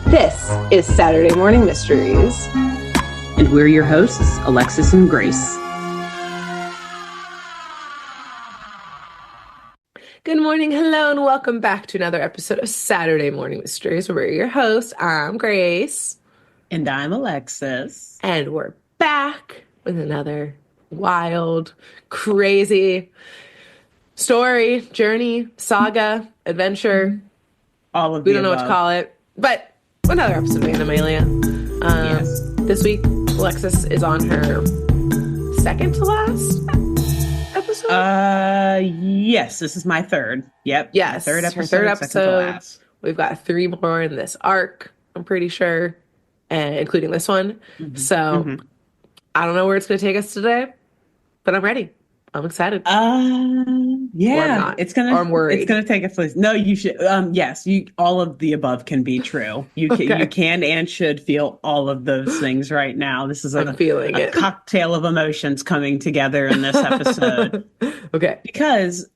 This is Saturday Morning Mysteries. And we're your hosts, Alexis and Grace. Good morning, hello, and welcome back to another episode of Saturday Morning Mysteries, where we're your hosts. I'm Grace. And I'm Alexis. And we're back with another wild, crazy story, journey, saga, adventure. All of we don't know what to call it, but another episode of Animalia. Yes. This week, Alexis is on her second to last episode. Yes, this is my third. Yep. Yes, third episode. her third second to episode. last. We've got 3 more in this arc, I'm pretty sure, and including this one. So I don't know where it's going to take us today, but I'm ready. I'm excited. Yeah, it's gonna. Or I'm worried. It's gonna take a place. No, you should. Yes, you. All of the above can be true. You can, you can and should feel all of those things right now. This is I'm feeling a it. cocktail of emotions coming together in this episode. Okay, because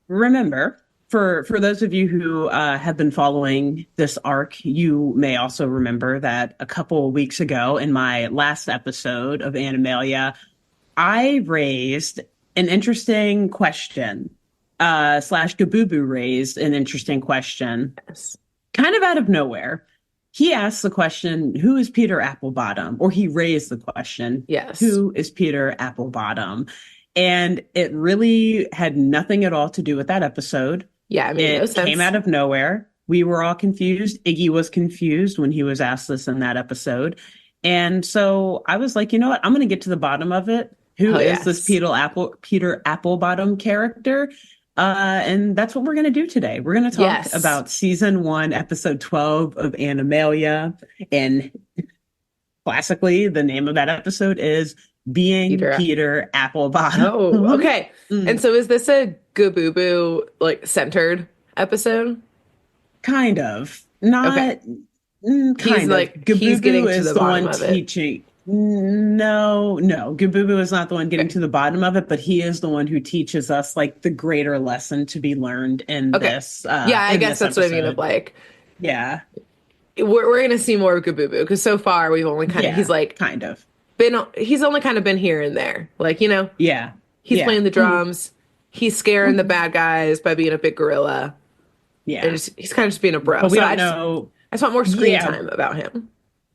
remember, for those of you who have been following this arc, you may also remember that a couple of weeks ago in my last episode of Animalia, I raised an interesting question, slash Gabubu raised an interesting question, kind of out of nowhere. He asked the question, who is Peter Applebottom? Or he raised the question, yes, who is Peter Applebottom? And it really had nothing at all to do with that episode. Yeah, I mean, it no sense. Came out of nowhere. We were all confused. Iggy was confused when he was asked this in that episode. And so I was like, you know what? I'm going to get to the bottom of it. Who is this Peter Applebottom character? And that's what we're going to do today. We're going to talk about season 1, episode 12 of Animalia. And classically, the name of that episode is Being Peter Applebottom. Oh, okay. And so is this a Gabubu like centered episode? Kind of. Not kind he's of. like Gabubu he's getting to is the the bottom one of it. teaching. No. Gabubu is not the one getting to the bottom of it, but he is the one who teaches us like the greater lesson to be learned in this. I guess that's episode. what I mean of like. Yeah. We're going to see more of Gabubu because so far we've only kind of, he's like kind of he's only kind of been here and there. Like, you know, he's playing the drums. He's scaring the bad guys by being a big gorilla. Yeah. And he's kind of just being a bro. But we so don't know. I just want more screen time about him.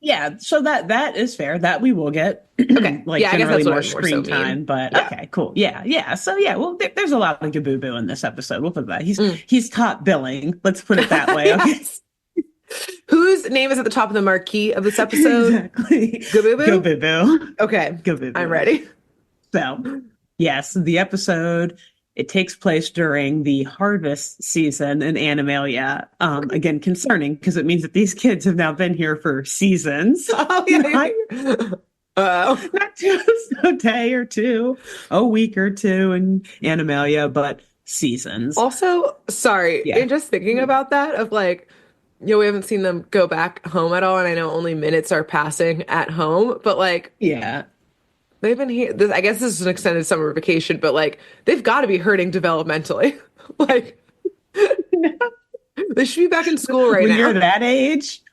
Yeah, so that is fair. That we will get. Okay. Like I guess generally that's more what screen time, but okay, cool. Yeah. So well, there's a lot of Gabubu in this episode. We'll put that. He's top billing. Let's put it that way. Okay. Whose name is at the top of the marquee of this episode? Exactly. Gabubu? Okay. Gabubu. I'm ready. So, yes, the episode, it takes place during the harvest season in Animalia. Again, concerning because it means that these kids have now been here for seasons. Oh, yeah. Not just a day or two, a week or two in Animalia, but seasons. Also, sorry, and just thinking about that of like, you know, we haven't seen them go back home at all, and I know only minutes are passing at home, but like, they've been here. I guess this is an extended summer vacation, but like, they've got to be hurting developmentally. Like, they should be back in school right now.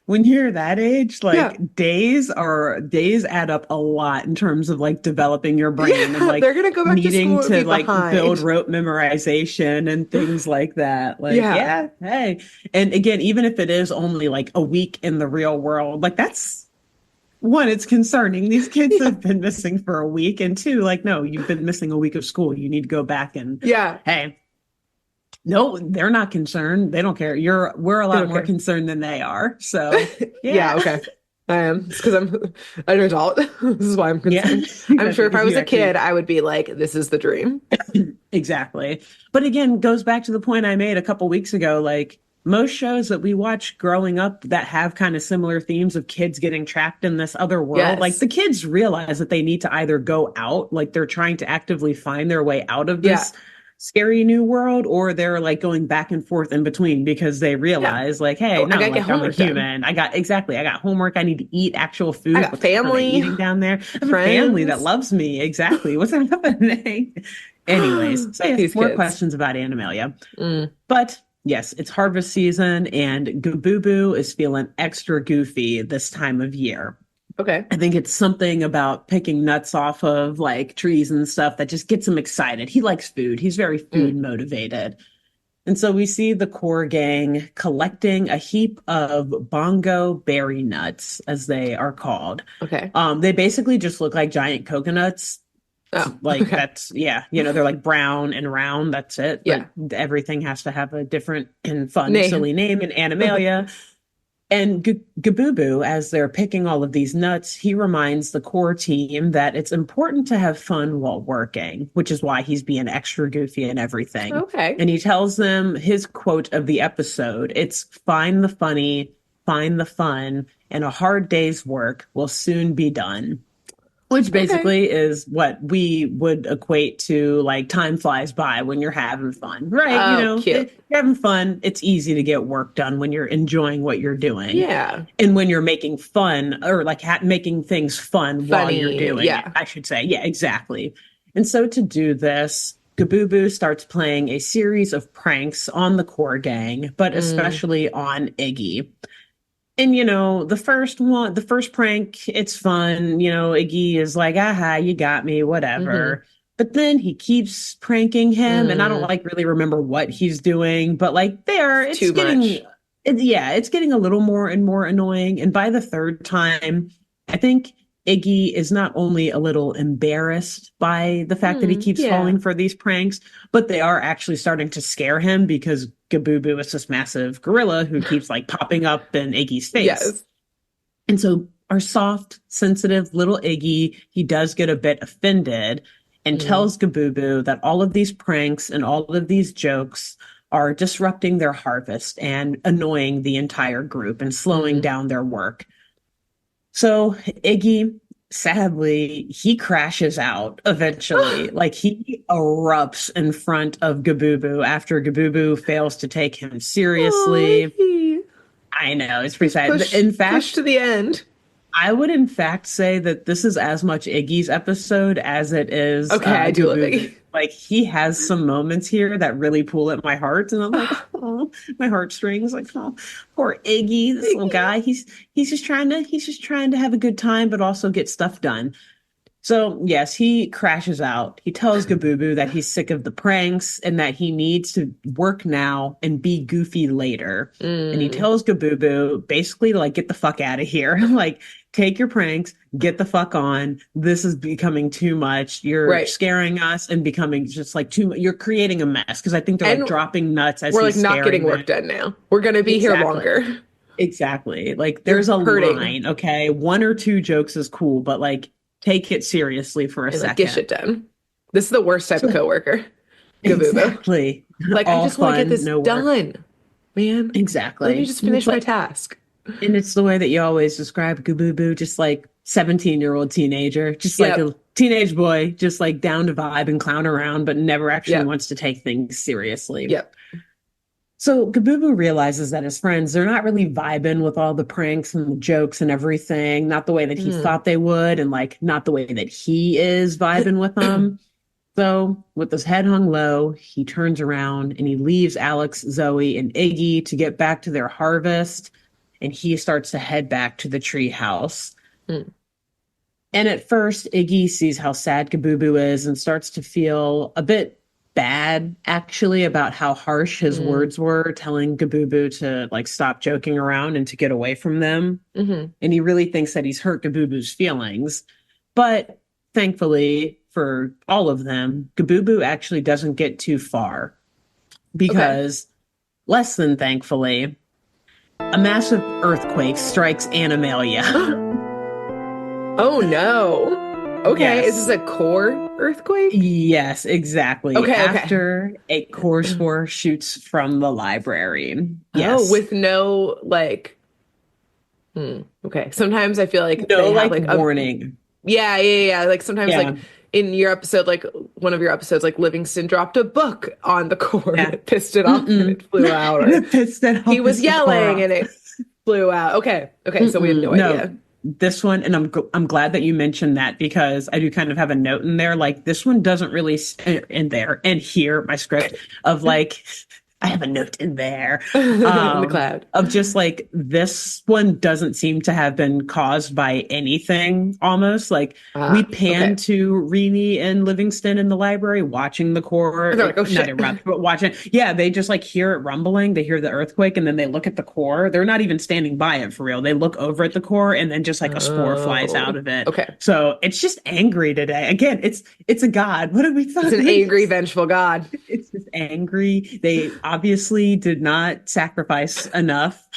When you're that age, like days add up a lot in terms of like developing your brain and like they're gonna go back needing to, school to like build rote memorization and things like that. Like, hey. And again, even if it is only like a week in the real world, like that's one, it's concerning. These kids have been missing for a week, and 2, like, no, you've been missing a week of school. You need to go back and hey. No, they're not concerned. They don't care. We're a lot more concerned than they are. So okay. I am. It's because I'm an adult. This is why I'm concerned. I'm sure if I was a kid, I would be like, this is the dream. Exactly. But again, goes back to the point I made a couple weeks ago. Like most shows that we watch growing up that have kind of similar themes of kids getting trapped in this other world, like the kids realize that they need to either go out, like they're trying to actively find their way out of this scary new world, or they're like going back and forth in between because they realize like, hey, no, like, I'm a human. I got homework. I need to eat actual food. I got family eating down there. I have a family that loves me. Exactly. What's happening? Anyways, so more questions about Animalia. But Yes, it's harvest season, and Gabooboo is feeling extra goofy this time of year. Okay. I think it's something about picking nuts off of like trees and stuff that just gets him excited. He likes food. He's very food Mm. motivated. And so we see the core gang collecting a heap of bongo berry nuts, as they are called. Okay. They basically just look like giant coconuts. Oh, Like okay. that's yeah, they're like brown and round. That's it. Yeah. But everything has to have a different and fun, Name. silly name in Animalia. And Gabooboo, as they're picking all of these nuts, he reminds the core team that it's important to have fun while working, which is why he's being extra goofy and everything. Okay. And he tells them his quote of the episode, it's find the funny, find the fun, and a hard day's work will soon be done. Which Okay. basically is what we would equate to like time flies by when you're having fun, right? Oh, cute. If you're having fun. It's easy to get work done when you're enjoying what you're doing. Yeah. And when you're making fun or like making things fun while you're Funny. doing it, Yeah. I should say. Yeah, exactly. And so to do this, Gabooboo starts playing a series of pranks on the core gang, but Mm. especially on Iggy. And the first prank, it's fun. Iggy is like, aha, you got me, Mm-hmm. whatever. But then he keeps pranking him, and I don't Mm. like really remember what he's doing, but like there, It's too much. it's getting a little more and more annoying. And by the third time, I think Iggy is not only a little embarrassed by the fact that he Mm. keeps Yeah. falling for these pranks, but they are actually starting to scare him because Gabooboo is this massive gorilla who keeps like popping up in Iggy's face. Yes. And so our soft, sensitive little Iggy, he does get a bit offended and Mm. tells Gabooboo that all of these pranks and all of these jokes are disrupting their harvest and annoying the entire group and slowing Mm. down their work. So Iggy, sadly, he crashes out eventually. Like he erupts in front of Gabooboo after Gabooboo fails to take him Oh, seriously. he I know, it's pretty just sad. In push fact, to the end. I would in fact say that this is as much Iggy's episode as it is Okay, I do love Gabooboo. it. Like he has some moments here that really pull at my heart, and I'm like, oh, my heartstrings. Like, oh, poor Iggy, this little guy. He's just trying to have a good time, but also get stuff done. So, yes, he crashes out. He tells Gabooboo that he's sick of the pranks and that he needs to work now and be goofy later. And he Mm. tells Gabooboo basically to like get the fuck out of here. Like, take your pranks, get the fuck on. This is becoming too much. You're Right. scaring us and becoming just like too much. You're creating a mess because I think they're like And dropping nuts as we're like he's not getting scaring work them. done now. We're gonna be here Exactly. longer. Exactly. Like there's You're a hurting line, okay? One or two jokes is cool, but like take it seriously for a and like get second. shit done. This is the worst type of So coworker. Gabuba. exactly. Like, I All just want to get fun, this no work. done, man. Let me Exactly. just finish my task. And it's the way that you always describe Gabooboo, just like 17-year-old teenager, just like Yep. a teenage boy, just like down to vibe and clown around, but never actually Yep. wants to take things seriously. Yep. So Gabooboo realizes that his friends, they're not really vibing with all the pranks and the jokes and everything, not the way that he Mm. thought they would, and like not the way that he is vibing with them. So, with his head hung low, he turns around and he leaves Alex, Zoe, and Iggy to get back to their harvest, and he starts to head back to the tree house. Mm. And at first, Iggy sees how sad Gabooboo is and starts to feel a bit bad, actually, about how harsh his Mm. words were, telling Gabooboo to like stop joking around and to get away from them. Hmm. And he really thinks that he's hurt Gabooboo's feelings. But thankfully for all of them, Gabooboo actually doesn't get too far Okay. because, less than thankfully, a massive earthquake strikes Animalia. Oh no. Okay. Is this Yes. a core earthquake? Yes, exactly. Okay. Okay. After a core spore shoots from the library. Oh, Yes. with no like. Okay. Sometimes I feel like No, they have like like a warning. yeah. Like sometimes Yeah. like in your episode, like one of your episodes, like Livingston dropped a book on the cord and Yeah. it pissed it off and Mm-mm. it flew out, or It pissed that he off, was pissed the core yelling off. and it flew out. Okay. Okay. So we had no No, idea. this one, and I'm glad that you mentioned that because I do kind of have a note in there. Like this one doesn't really in there and here my script of like I have a note in there In the cloud. of just like this one doesn't seem to have been caused by anything almost. Like we pan Okay. to Rini and Livingston in the library watching the core, They're like, oh not shit. erupt, but watching. Yeah, they just like hear it rumbling. They hear the earthquake and then they look at the core. They're not even standing by it for real. They look over at the core and then just like a spore flies out Oh, of it. okay. So it's just angry today. Again, it's a god. What have we It's thought? an angry, vengeful god. It's just angry. They obviously did not sacrifice enough.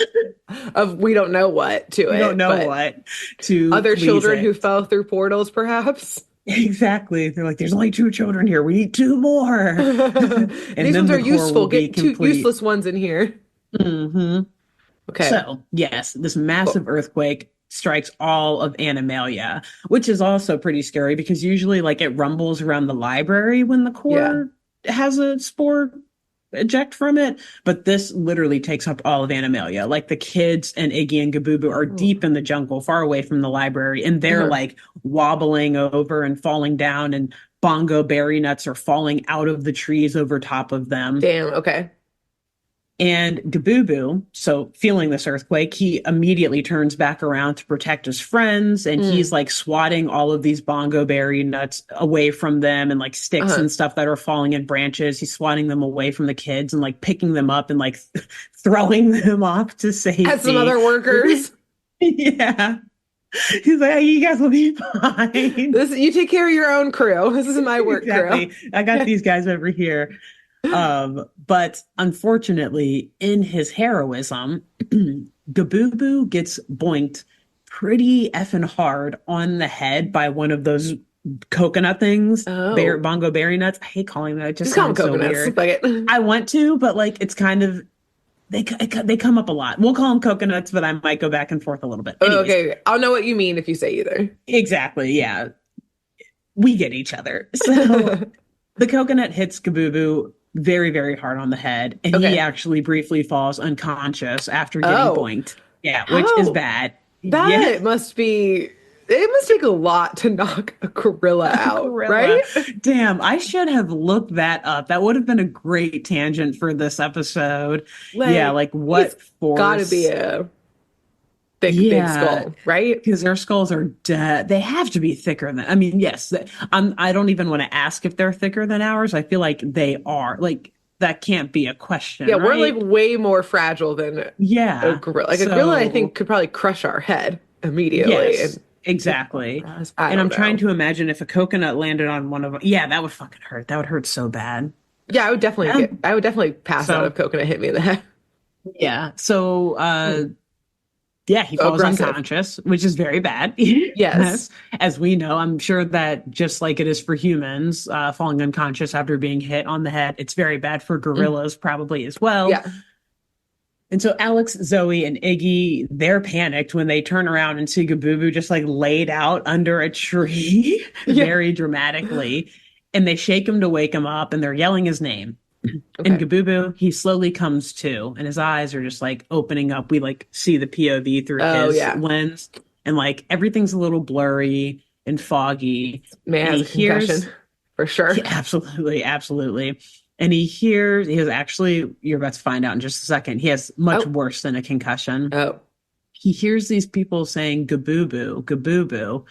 Of we don't know what to We don't it, know but what to other please children it. who fell through portals, perhaps. Exactly. They're like, there's only two children here. We need two more. And These then ones the are core will useful. be Get two complete. useless ones in here. Hmm. Okay. So, yes, this Cool. massive earthquake strikes all of Animalia, which is also pretty scary because usually, like, it rumbles around the library when the Yeah. core has a spore eject from it. But this literally takes up all of Animalia. Like, the kids and Iggy and Gabubu are deep in the jungle, far away from the library, and they're Uh-huh. like wobbling over and falling down, and bongo berry nuts are falling out of the trees over top of them. Damn. Okay. And Gabubu, so feeling this earthquake, he immediately turns back around to protect his friends. And he's Mm. like swatting all of these bongo berry nuts away from them and like sticks Uh-huh. and stuff that are falling in branches. He's swatting them away from the kids and like picking them up and like throwing them off to Had some safety. other workers. Yeah. He's like, "Hey, you guys will be fine." This you take care of your own crew. This is my work crew. Exactly. I got these guys over here. But unfortunately, in his heroism, Gabubu gets boinked pretty effing hard on the head by one of those coconut things, Oh. bongo berry nuts. I hate calling that. It just Just call them sounds so coconuts. weird. Fuck it. I want to, but like it's kind of they come up a lot. We'll call them coconuts, but I might go back and forth a little bit. Oh, Anyways, okay. I'll know what you mean if you say either. exactly. Yeah, we get each other. So the coconut hits Gabubu very, very hard on the head, and he Okay. actually briefly falls unconscious after getting Oh, boinked. Yeah, which is how bad. Yeah, that must be. It must take a lot to knock a gorilla a out, gorilla. right? Damn, I should have looked that up. That would have been a great tangent for this episode. Yeah, Like like he's what got to be force? a big, big Yeah, skull, right? because their skulls are dead. They have to be thicker than. I mean, yes. I don't even want to ask if they're thicker than ours. I feel like they are. Like that can't be a question, Yeah, we're like right? way more fragile than a Yeah. gorilla. Like a gorilla, I think, So, could probably crush our head immediately yes, and take exactly. us. I And I'm don't trying know. to imagine if a coconut landed on one of them. Yeah, that would fucking hurt. That would hurt so bad. Yeah, Yeah. I would definitely pass out if So, coconut hit me in the head. yeah. So, Hmm. yeah, he So falls aggressive. unconscious, which is very bad. Yes. As we know, I'm sure that just like it is for humans, falling unconscious after being hit on the head, it's very bad for Mm. gorillas probably as well. Yeah. And so Alex, Zoe, and Iggy, they're panicked when they turn around and see Gabubu just like laid out under a tree Yeah. very dramatically. And they shake him to wake him up and they're yelling his name. And Okay. Gabubu, he slowly comes to, and his eyes are just like opening up. We like see the POV through Oh, his yeah. lens, and like everything's a little blurry and foggy. Man And has he a concussion hears, for sure. yeah, absolutely, absolutely. And he has actually, you're about to find out in just a second, he has much Oh, worse than a concussion. oh. He hears these people saying Gabubu, Gabubu,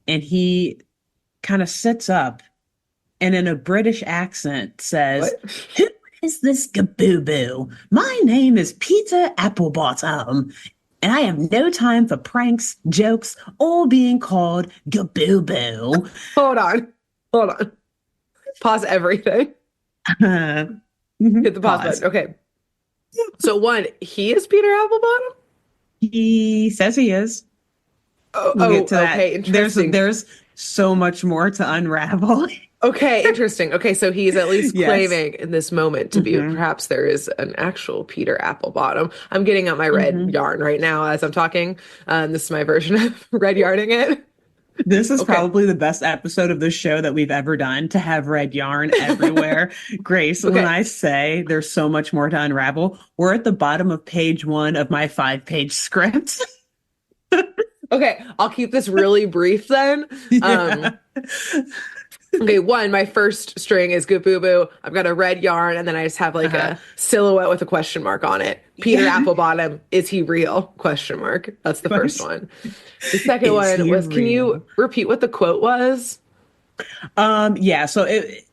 and he kind of sits up and in a British accent says, What? "Who is this Gabubu? My name is Peter Applebottom, and I have no time for pranks, jokes, or being called Gabubu." Hold on. Hold on. Pause everything. Hit the pause Pause. button. Okay. So one, he is Peter Applebottom? He says he is. Oh, We'll get to oh, that. okay, interesting. There's so much more to unravel. Okay, interesting. Okay, so he's at least Yes. claiming in this moment to be Hmm. perhaps there is an actual Peter Applebottom. I'm getting out my red Hmm. yarn right now as I'm talking. This is my version of red yarning it. This is Okay. probably the best episode of the show that we've ever done to have red yarn everywhere. Grace, when Okay. I say there's so much more to unravel, we're at the bottom of page 1 of my 5-page script. Okay, I'll keep this really brief then. Yeah. Okay, one, my first string is Good Boo Boo. I've got a red yarn, and then I just have like Uh-huh. a silhouette with a question mark on it. Peter Yeah. Applebottom, is he real? Question mark. That's the first Question. one. The second Is one he was, can you real? repeat what the quote was? Yeah, so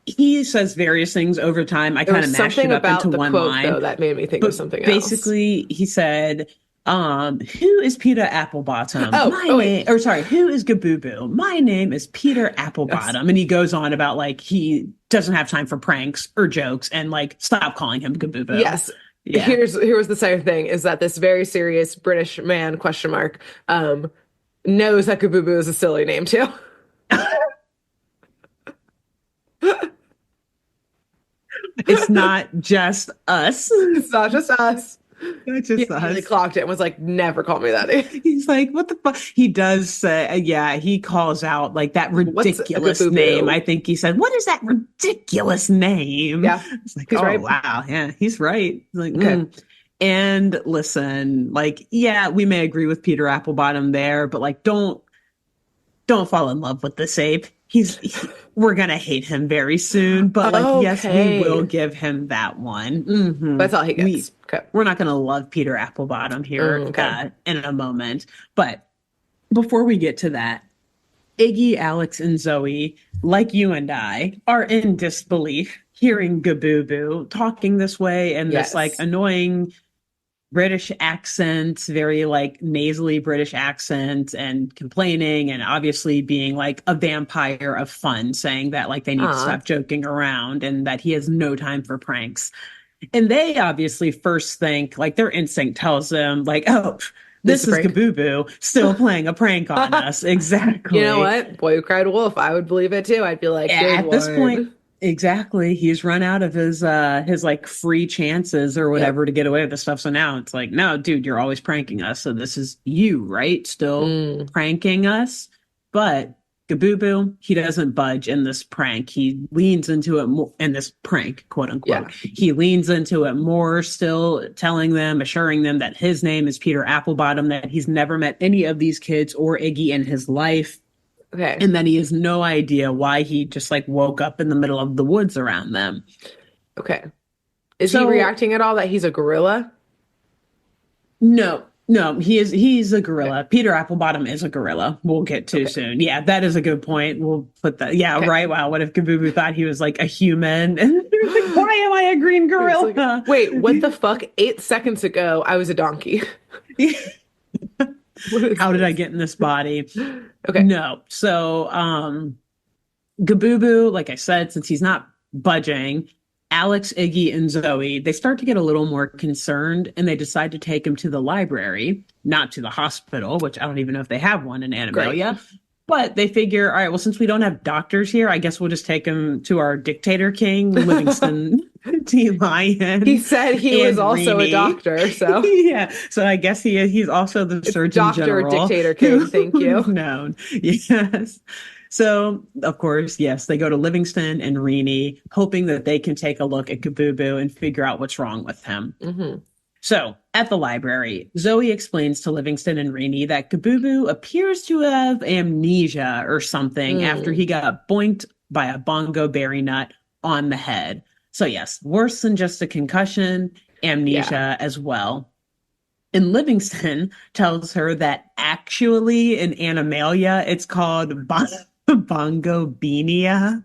he says various things over time. I There kind was of mashed something it up into about the one quote, line. though, that made me think of But something else. basically, he said, who is Peter Applebottom? Oh, My oh wait. name, or sorry, who is Gaboo? My name is Peter Yes. Applebottom. And he goes on about like he doesn't have time for pranks or jokes and like stop calling him Gaboo. Yes. Yeah. Here was the second thing is that this very serious British man, question mark, knows that Kabubu is a silly name too. It's not just us. It's not just us. It's He just immediately us. clocked it and was like, never call me that name. He's like, what the fuck? He does say, yeah, he calls out like that What's a ridiculous name. I Kabubu? think he said, what is that ridiculous name? Yeah, It's like, he's oh, right. wow. Yeah, he's right. Like, Okay. And listen, like, yeah, we may agree with Peter Applebottom there, but like, don't fall in love with this ape. We're gonna hate him very soon, but like, yes, we will Okay. give him that one. That's all he We gets. Okay. we're not gonna love Peter Applebottom here Okay. in a moment, but before we get to that, Iggy, Alex, and Zoe, like you and I, are in disbelief hearing Gaboo talking this way and this like Yes. annoying British accent, very like nasally British accent, and complaining, and obviously being like a vampire of fun, saying that like they need to Ah. stop joking around and that he has no time for pranks. And they obviously first think like their instinct tells them, like, oh, This is this a is prank. Gaboo still playing a prank on us. You know Exactly. what? Boy who cried wolf. I would believe it too. I'd be like, good At this point, one. exactly, he's run out of his like free chances or Yep. whatever to get away with this stuff. So now it's like, no, dude, you're always pranking us. So this is you, right? Still Mm. pranking us. But Gabooboo, he doesn't budge in this prank. He leans into it more in this prank, quote Yeah. unquote. He leans into it more, still telling them, assuring them that his name is Peter Applebottom, that he's never met any of these kids or Iggy in his life, Okay. and then he has no idea why he just like woke up in the middle of the woods around them. Okay. Is he So reacting at all that he's a gorilla? no, he's a Okay. gorilla. Peter Applebottom is a gorilla. We'll get to Okay. soon. Yeah, that is a good point. We'll put that. Yeah, Okay. right. Wow. What if Kabubu thought he was like a human? And he was like, why am I a green It's like, gorilla? wait, what the fuck? 8 seconds ago, I was a donkey. What is How did I this? get in this body? Okay. No. So Gabubu, like I said, since he's not budging, Alex, Iggy, and Zoe, they start to get a little more concerned and they decide to take him to the library, not to the hospital, which I don't even know if they have one in Great. Animalia. But they figure, all right, well, since we don't have doctors here, I guess we'll just take him to our dictator king, Livingston T. He Lion, said he was and also a Rini. doctor, so Yeah, so I guess he's also the it's Surgeon Dr. General Dictator King. Thank who's you. known. Yes. So, of course, yes, they go to Livingston and Rini, hoping that they can take a look at Kabubu and figure out what's wrong with him. Hmm. So, at the library, Zoe explains to Livingston and Rini that Kabubu appears to have amnesia or something after Mm. he got boinked by a bongo berry nut on the head. So, yes, worse than just a concussion, Yeah. amnesia as well. And Livingston tells her that actually in Animalia, it's called Bongo Beania,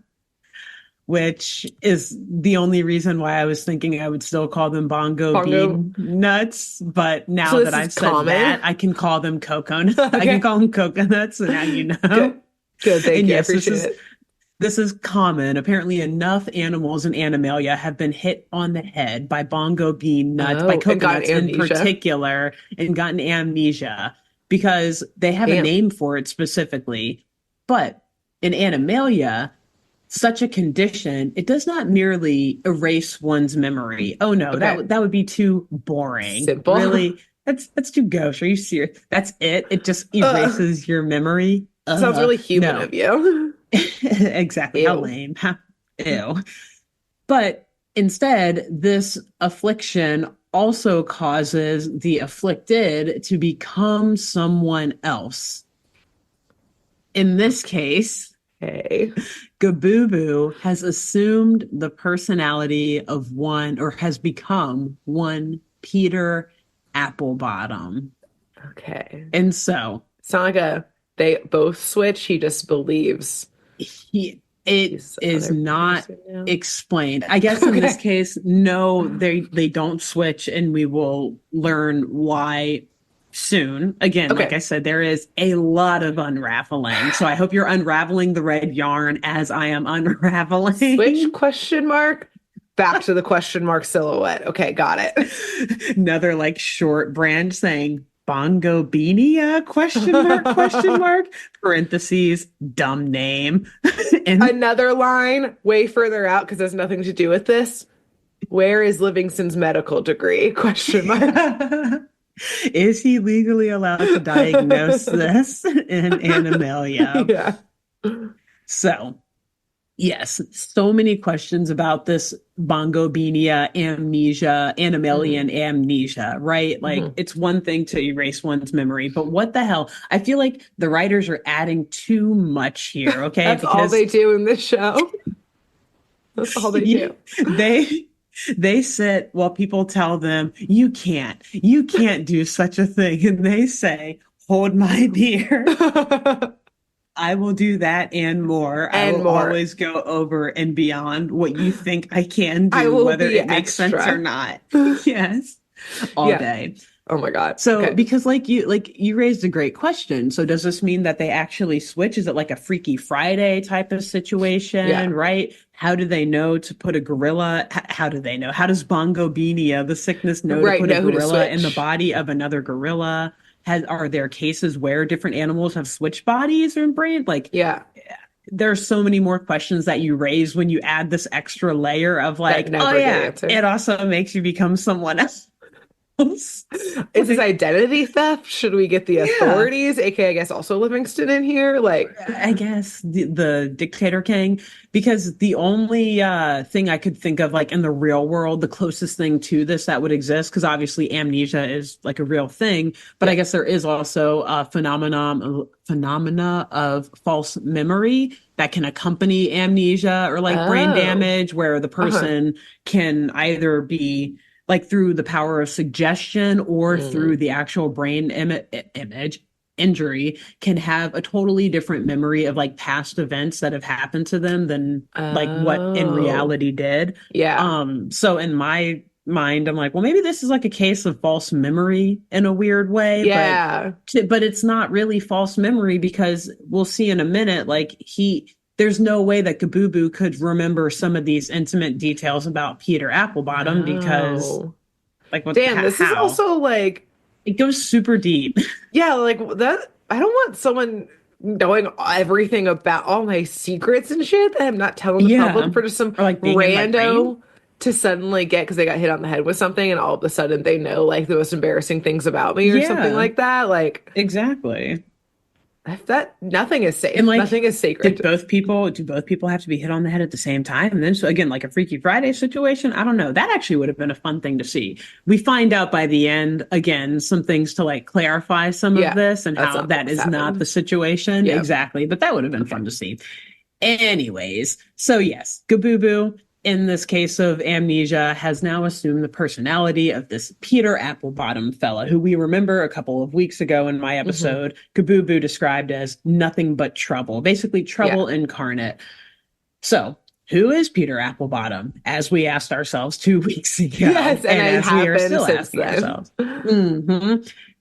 which is the only reason why I was thinking I would still call them bongo Bongo. bean nuts. But So now this that is I've said common. that, I can call them coconut. I can Okay. call them coconuts. So now you know. Good. Good. Thank And you. I yes, appreciate it. this is common. Apparently, enough animals in Animalia have been hit on the head by bongo bean nuts, by Oh, and got coconuts in amnesia. particular, and gotten amnesia because they have a Damn. name for it specifically. But in Animalia, such a condition, it does not merely erase one's memory. Oh no, Okay. that would be too boring. Simple. Really? That's too gauche. Are you serious? That's it? It just Ugh. erases your memory? Sounds really human No. of you. Exactly. How Ew. lame. Ew. But instead, this affliction also causes the afflicted to become someone else. In this case, Okay. Gabooboo has assumed the personality of one, or has become one Peter Applebottom. Okay. And so It's not like they both switch. He just believes it he's the is other not person now. explained. I guess in this Okay. case, no, they don't switch, and we will learn why soon. Again, like Okay. I said, there is a lot of unraveling. So I hope you're unraveling the red yarn as I am Switch unraveling. question mark back to the question mark silhouette. Okay, got it. Another like short brand saying Bongo Beania question mark parentheses dumb name and Another line way further out because there's nothing to do with this. Where is Livingston's medical degree? Question mark. is he legally allowed to diagnose this in Animalia? Yeah. So yes, so many questions about this Bongobinia amnesia, Animalian Hmm. amnesia, right? Like, Hmm. it's one thing to erase one's memory, but what the hell? I feel like the writers are adding too much here, okay? That's all Because they do in this show. That's all they do. they they sit while people tell them, you can't do such a thing. And they say, hold my beer. I will do that and more. I And will more. always go over and beyond what you think I can I do, will whether be it makes sense or extra. not. Yes, all Yeah. day. Oh my God. So, Okay. because like you raised a great question. So, does this mean that they actually switch? Is it like a Freaky Friday type of Yeah. situation, right? How do they know to put a gorilla? How do they know? How does Bongo Beania, the sickness, know to Right. put a Know who to gorilla in the switch. body of another gorilla? Are there cases where different animals have switched bodies or brain? Like, Yeah. there's so many more questions that you raise when you add this extra layer of That like, oh never get yeah, answered. it also makes you become someone else. Is this Like, identity theft? Should we get the yeah, authorities, aka I guess also Livingston in here? Like, I guess the dictator king, because the only thing I could think of like in the real world, the closest thing to this that would exist, because obviously amnesia is like a real thing, but I yeah. guess there is also a phenomena of false memory that can accompany amnesia or like brain Oh. damage, where the Uh-huh. person can either be like through the power of suggestion or through Mm. the actual brain image injury can have a totally different memory of like past events that have happened to them than like what in Oh. reality did. Yeah. So in my mind, I'm like, well, maybe this is like a case of false memory in a weird way, Yeah. but it's not really false memory because we'll see in a minute, like there's no way that Kabooboo could remember some of these intimate details about Peter Applebottom because No. like Damn, this is how? also like, It goes super deep. yeah, like that. I don't want someone knowing everything about all my secrets and shit that I'm not telling the Yeah. public for just some Or like being in my brain. rando to suddenly get because they got hit on the head with something and all of a sudden they know like the most embarrassing things about me or something Yeah, like that. Like exactly. that nothing is And safe. like, Nothing is sacred. do both people have to be hit on the head at the same time? And then so again, like a Freaky Friday situation, I don't know. That actually would have been a fun thing to see. We find out by the end, again, some things to like clarify some of Yeah, this and that's how not that what's is not the happened. situation. Yeah. Exactly. But that would have been Okay. fun to see. Anyways, so yes, Gabooboo, in this case of amnesia, has now assumed the personality of this Peter Applebottom fella, who we remember a couple of weeks ago in my Hmm. episode, Gabooboo described as nothing but trouble, basically Yeah. trouble incarnate. So, who is Peter Applebottom? As we asked ourselves 2 weeks ago, Yes, and and I as we have are been still since asking then. ourselves.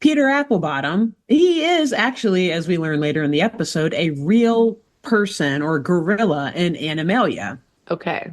Peter Applebottom, he is actually, as we learn later in the episode, a real person or gorilla in Animalia. Okay.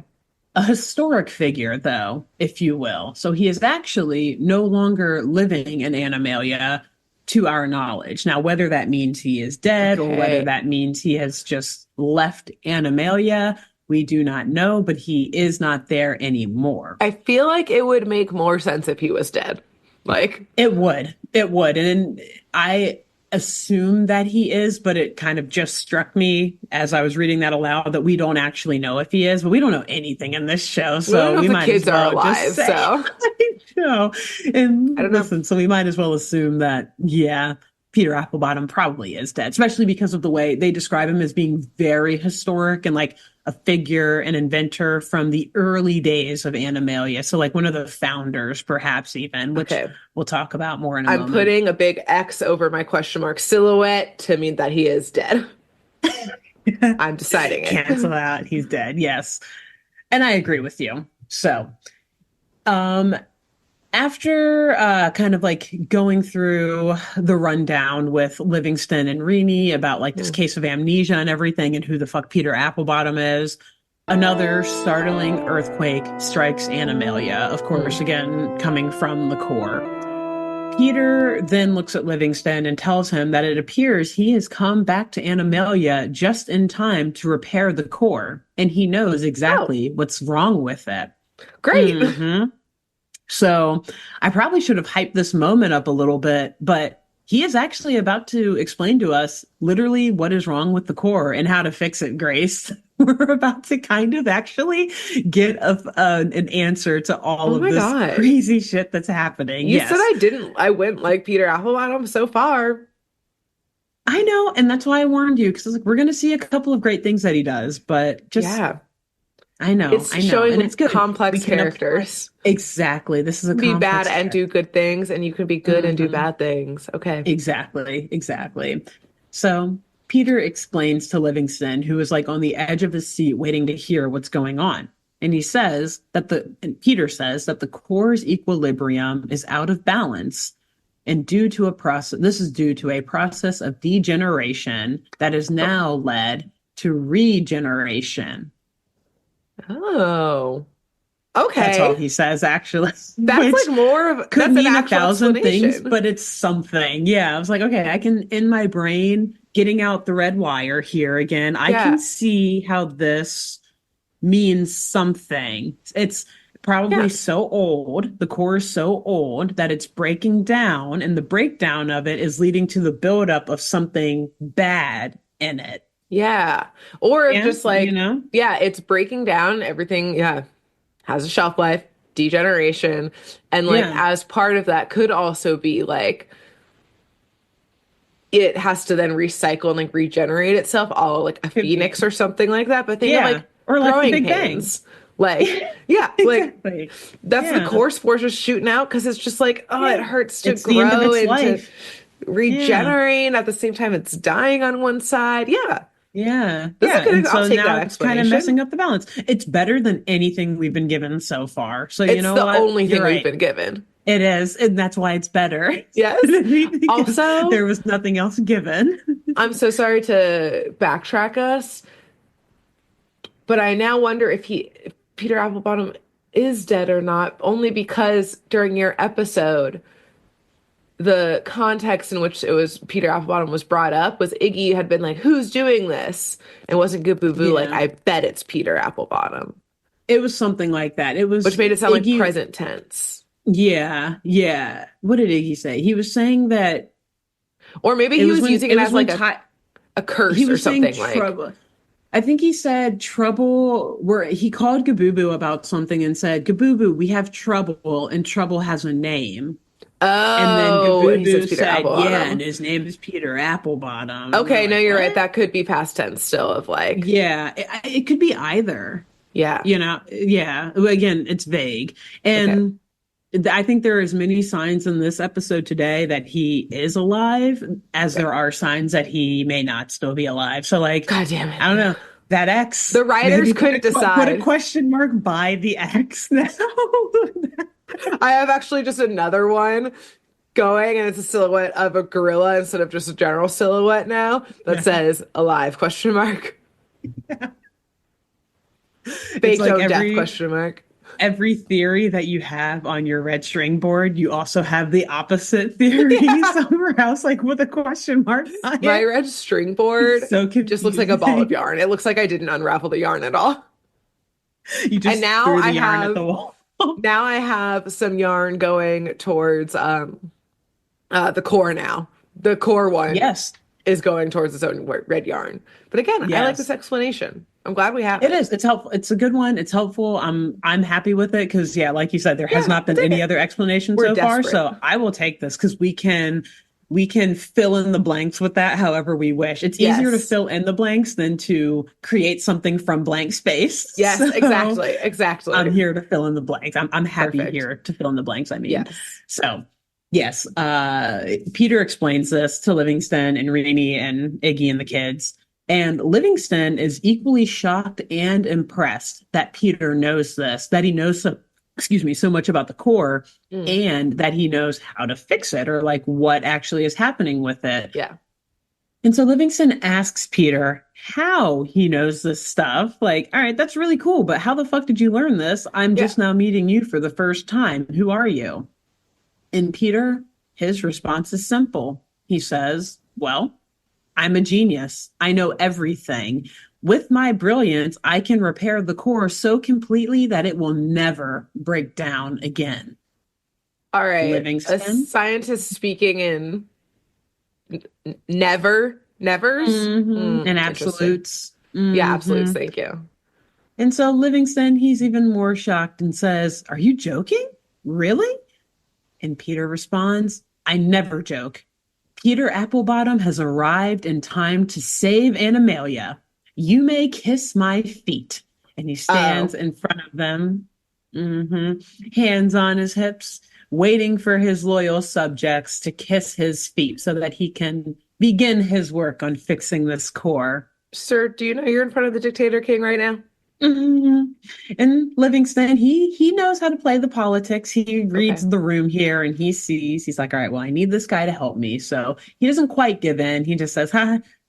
A historic figure, though, if you will. So he is actually no longer living in Animalia to our knowledge. Now, whether that means he is dead or whether Okay. that means he has just left Animalia, we do not know, but he is not there anymore. I feel like it would make more sense if he was dead. Like, It would. It would. And I assume that he is, but it kind of just struck me as I was reading that aloud that we don't actually know if he is, but we don't know anything in this show. we don't So know if we the might as kids are well just alive, say, so I know. I And don't know. listen, so we might as well assume that, yeah, Peter Applebottom probably is dead, especially because of the way they describe him as being very historic and like a figure, an inventor from the early days of Animalia. So like one of the founders, perhaps even, which Okay. we'll talk about more in a I'm moment. putting a big X over my question mark silhouette to mean that he is dead. I'm deciding Cancel it. out. He's dead. Yes. And I agree with you. So, um, after kind of like going through the rundown with Livingston and Rini about like this case of amnesia and everything and who the fuck Peter Applebottom is, another startling earthquake strikes Animalia, of course, again, coming from the core. Peter then looks at Livingston and tells him that it appears he has come back to Animalia just in time to repair the core, and he knows Oh, exactly what's wrong with it. great. Mm-hmm. So I probably should have hyped this moment up a little bit, but he is actually about to explain to us literally what is wrong with the core and how to fix it, Grace. We're about to kind of actually get an answer to all Oh of my this God. crazy shit that's happening. You said Yes. I wouldn't like Peter Applebottom so far. I know, and that's why I warned you because like, we're going to see a couple of great things that he does, but just Yeah. I It's know, and showing it's good. We complex can apply characters. exactly. This is a Be bad complex and character. do good things, and you can be good and do Hmm. bad things. Okay. Exactly, exactly. So Peter explains to Livingston, who is like on the edge of his seat, waiting to hear what's going on. And Peter says that the core's equilibrium is out of balance and due to a process, this is due to a process of degeneration that has now led to regeneration. Oh, That's okay. all he says, actually, That's like which more of could that's an mean a actual thousand things, explanation. but it's something. Yeah, I was like, okay, I can, in my brain, getting out the red wire here again, I can Yeah. see how this means something. It's probably Yeah. so old, the core is so old that it's breaking down, and the breakdown of it is leading to the buildup of something bad in it. Yeah. Or if Yeah, just like, yeah, it's breaking down everything. Yeah. Has a shelf life, degeneration. And like, yeah, as part of that could also be like, it has to then recycle and like regenerate itself, all like a could be. phoenix or something like that. But think of Yeah, like or like the growing Big Bang. pains. Like, yeah, like Exactly. that's the Yeah. core spores just shooting out because it's just like, oh, it Yeah. hurts to It's the end of grow its and to life. Yeah. regenerate. At the same time, it's dying on one side. Yeah, Yeah. that's a Yeah. And good. I'll so take now that it's kind of explanation. messing up the balance. It's better than anything we've been given so far. So you It's know the what? only You're thing we've right. been given. It is. And that's why it's better. Yes. Because Also, there was nothing else given. I'm so sorry to backtrack us, but I now wonder if Peter Applebottom is dead or not, only because during your episode, the context in which it was Peter Applebottom was brought up was Iggy had been like, "Who's doing this?" And wasn't Good Boo Boo like, Yeah. "I bet it's Peter Applebottom," It was something like that. It which was made it sound like Iggy. present tense. Yeah. Yeah. What did Iggy say? He was saying that Or maybe it he was was when using it it was as when like Ty a he curse or was saying something like, trouble. I think he said trouble where he called Gabubu about something and said, Gabubu, we have trouble and trouble has a name. And then "Oh," and he says Gabubu Peter said, yeah, and Applebottom. his name is Peter Applebottom. And we're Okay, no, like, you're right. what? That could be past tense still of like, Yeah, it could be either. yeah, Yeah. Again, it's vague. okay. And I think there are as many signs in this episode today that he is alive as Okay. there are signs that he may not still be alive. So, like, God damn it. I don't Yeah. know. That X, The writers maybe couldn't put a decide. question mark by the X now. I have actually just another one going, and it's a silhouette of a gorilla instead of just a general silhouette now that Yeah. says alive question mark. It's Faked like own death question mark. every theory that you have on your red string board, you also have the opposite theory Yeah. somewhere else, like with a question mark on My it. red string It's board so just looks like a ball of confusing. yarn. It looks like I didn't unravel the yarn at all. You And just threw the yarn at the wall. now I have some yarn going towards the core now. The core one Yes, is going towards its own red yarn. But again, I like this yes. explanation. I'm glad we have It it. is. It's helpful. It's a good one. It's helpful. I'm happy with it because yeah, like you said, there has Yeah, not we'll been take any it. other explanation We're so far. desperate. So I will take this because we can we can fill in the blanks with that however we wish. It's easier to Yes. fill in the blanks than to create something from blank space. Yes, So exactly. I'm Exactly. here to fill in the blanks. I'm happy Perfect. here to fill in the blanks, I mean. Yes. So yes, Peter explains this to Livingston and Rini and Iggy and the kids. And Livingston is equally shocked and impressed that Peter knows this, that he knows so, excuse me, so much about the core Mm. and that he knows how to fix it or like what actually is happening with it. Yeah. And so Livingston asks Peter how he knows this stuff. Like, all right, that's really cool, but how the fuck did you learn this? I'm Yeah. just now meeting you for the first time. Who are you? And Peter, his response is simple. He says, well, I'm a genius. I know everything. With my brilliance, I can repair the core so completely that it will never break down again. All right. A Livingston? scientist speaking in nevers. And Interesting. absolutes. Yeah, absolutes. Thank you. And so Livingston, he's even more shocked and says, are you joking? Really? And Peter responds, I never joke. Peter Applebottom has arrived in time to save Animalia. You may kiss my feet. And he stands Oh, in front of them, hands on his hips, waiting for his loyal subjects to kiss his feet so that he can begin his work on fixing this core. sir, do you know you're in front of the dictator king right now? hmm And Livingston, he knows how to play the politics. He Okay. reads the room here and he sees, he's like, all right, well, I need this guy to help me. So he doesn't quite give in. He just says,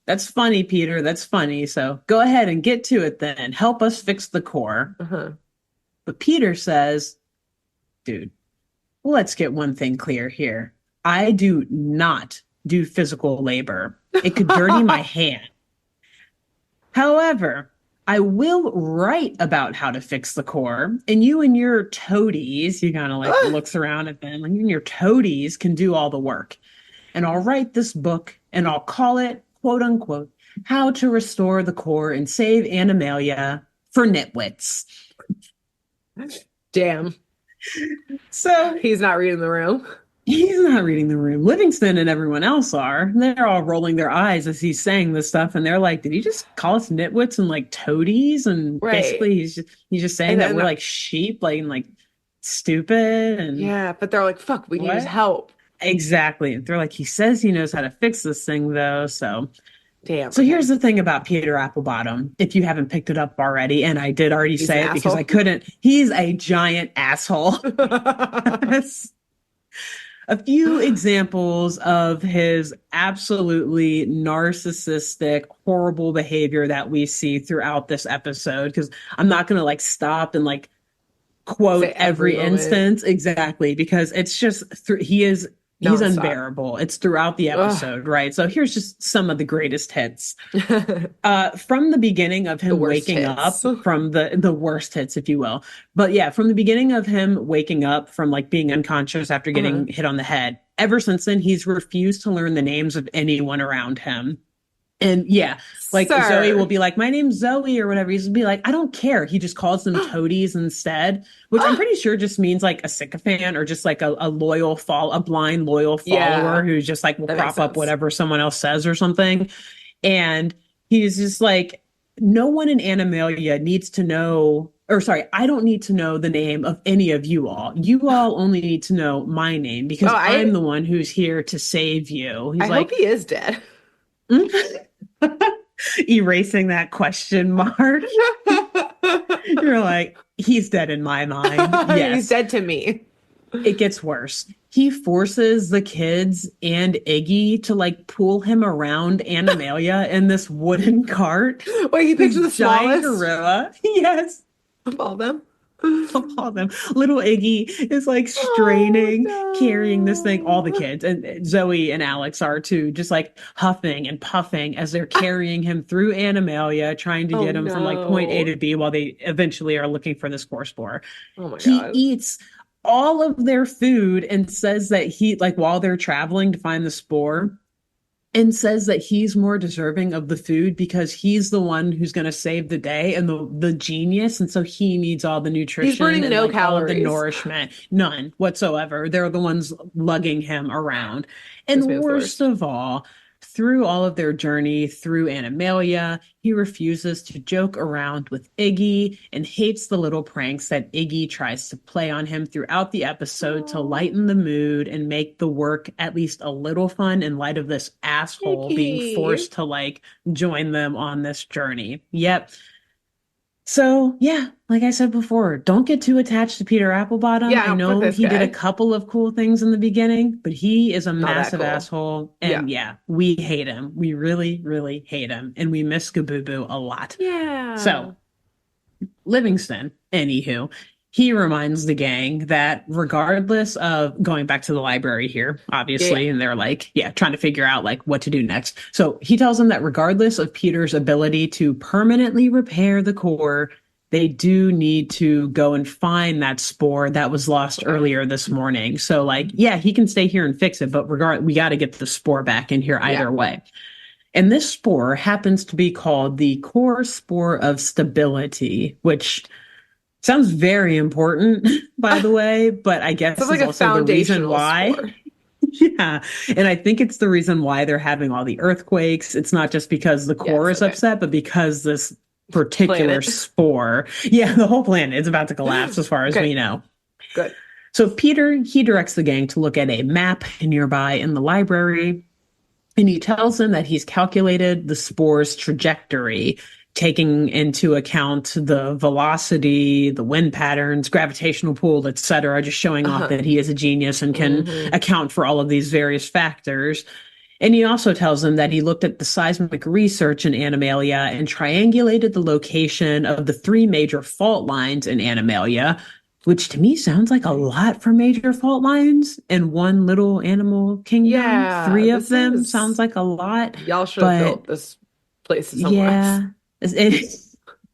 that's funny, Peter. That's funny. So go ahead and get to it then. Help us fix the core. Uh-huh. But Peter says, dude, let's get one thing clear here. I do not do physical labor. It could dirty my hand. However, I will write about how to fix the core, and you and your toadies, he kind of like looks around at them, and you and your toadies can do all the work. And I'll write this book, and I'll call it, quote unquote, How to Restore the Core and Save Animalia for Nitwits. Damn. So He's not reading the room. he's not reading the room. Livingston and everyone else are. They're all rolling their eyes as he's saying this stuff, and they're like, "Did he just call us nitwits and like toadies?" And Right. basically, he's just saying And that then, we're like sheep, like and like stupid and yeah, but they're like, fuck, we need his what? help. Exactly. And they're like, he says he knows how to fix this thing though. So, Damn. so Okay. here's the thing about Peter Applebottom. If you haven't picked it up already, and I did already He's an say it because I asshole. couldn't. He's a giant asshole. A few examples of his absolutely narcissistic, horrible behavior that we see throughout this episode, because I'm not going to like stop and like Say quote every every moment. instance exactly because it's just he's Nonstop. unbearable. It's throughout the Ugh. episode, right? So here's just some of the greatest hits. From the beginning of The him worst waking up hits. from the worst hits, if you will. But yeah, from the beginning of him waking up from like being unconscious after Uh-huh. getting hit on the head, ever since then, he's refused to learn the names of anyone around him. And yeah, like Zoe will Sir. be like, my name's Zoe or whatever. He's be like, I don't care. He just calls them toadies instead, which I'm pretty sure just means like a sycophant or just like a blind loyal follower Yeah, who just like will that makes prop up sense. whatever someone else says or something. And he's just like, no one in Animalia needs to know, or sorry, I don't need to know the name of any of you all. You all only need to know my name Oh, because I'm the one who's here to save you. He's I hope like, he is dead. erasing that question mark. You're like, he's dead in my mind. He's Yes. dead to me. It gets worse. He forces the kids and Iggy to like pull him around Animalia in this wooden cart. Wait, he picked This the giant smallest gorilla. Yes. of all them. Of all them. Little Iggy is like Oh straining, carrying this thing. All the no. kids and Zoe and Alex are too, just like huffing and puffing as they're carrying him through Animalia, trying to Oh get him from like point A no. to B while they eventually are looking for this core spore. Oh my He God. eats all of their food and says that he, like, while they're traveling to find the spore, and says that he's more deserving of the food because he's the one who's going to save the day and the genius, and so he needs all the He's nutrition burning and no like all of the calories. nourishment, none whatsoever. They're the ones lugging him around. This And man's the worst worst. of all, through all of their journey through Animalia, he refuses to joke around with Iggy and hates the little pranks that Iggy tries to play on him throughout the episode to Oh, lighten the mood and make the work at least a little fun in light of this asshole being Iggy. forced to like join them on this journey. Yep. So, yeah, like I said before, don't get too attached to Peter Applebottom. Yeah, I fuck know this he did a guy. couple of cool things in the beginning, but he is a Not that massive cool. asshole. Yeah. And yeah, we hate him. We really, really hate him. And we miss Gabooboo a lot. So, Yeah. Livingston, anywho, he reminds the gang that regardless of going back to the library here, Yeah, yeah. obviously, and they're like, yeah, trying to figure out like what to do next. So he tells them that regardless of Peter's ability to permanently repair the core, they do need to go and find that spore that was lost Okay. earlier this morning. So like, yeah, he can stay here and fix it, but we got to get the spore back in here Yeah. either way. And this spore happens to be called the core spore of stability, which sounds very important, by the way, but I Sounds guess like is a also the reason foundational why. sport. Yeah. And I think it's the reason why they're having all the earthquakes. It's not just because the core Yes, is okay. upset, but because this particular Planet. spore, yeah, the whole planet is about to collapse as far as Okay, we know. good. So Peter, he directs the gang to look at a map nearby in the library, and he tells them that he's calculated the spore's trajectory, taking into account the velocity, the wind patterns, gravitational pull, etc., just showing off Uh-huh. that he is a genius and can Hmm. account for all of these various factors. And he also tells them that he looked at the seismic research in Animalia and triangulated the location of the three major fault lines in Animalia, which to me sounds like a lot for major fault lines in one little animal kingdom. Yeah, Three of this them is sounds like a lot, y'all should have but built this place somewhere else. yeah, it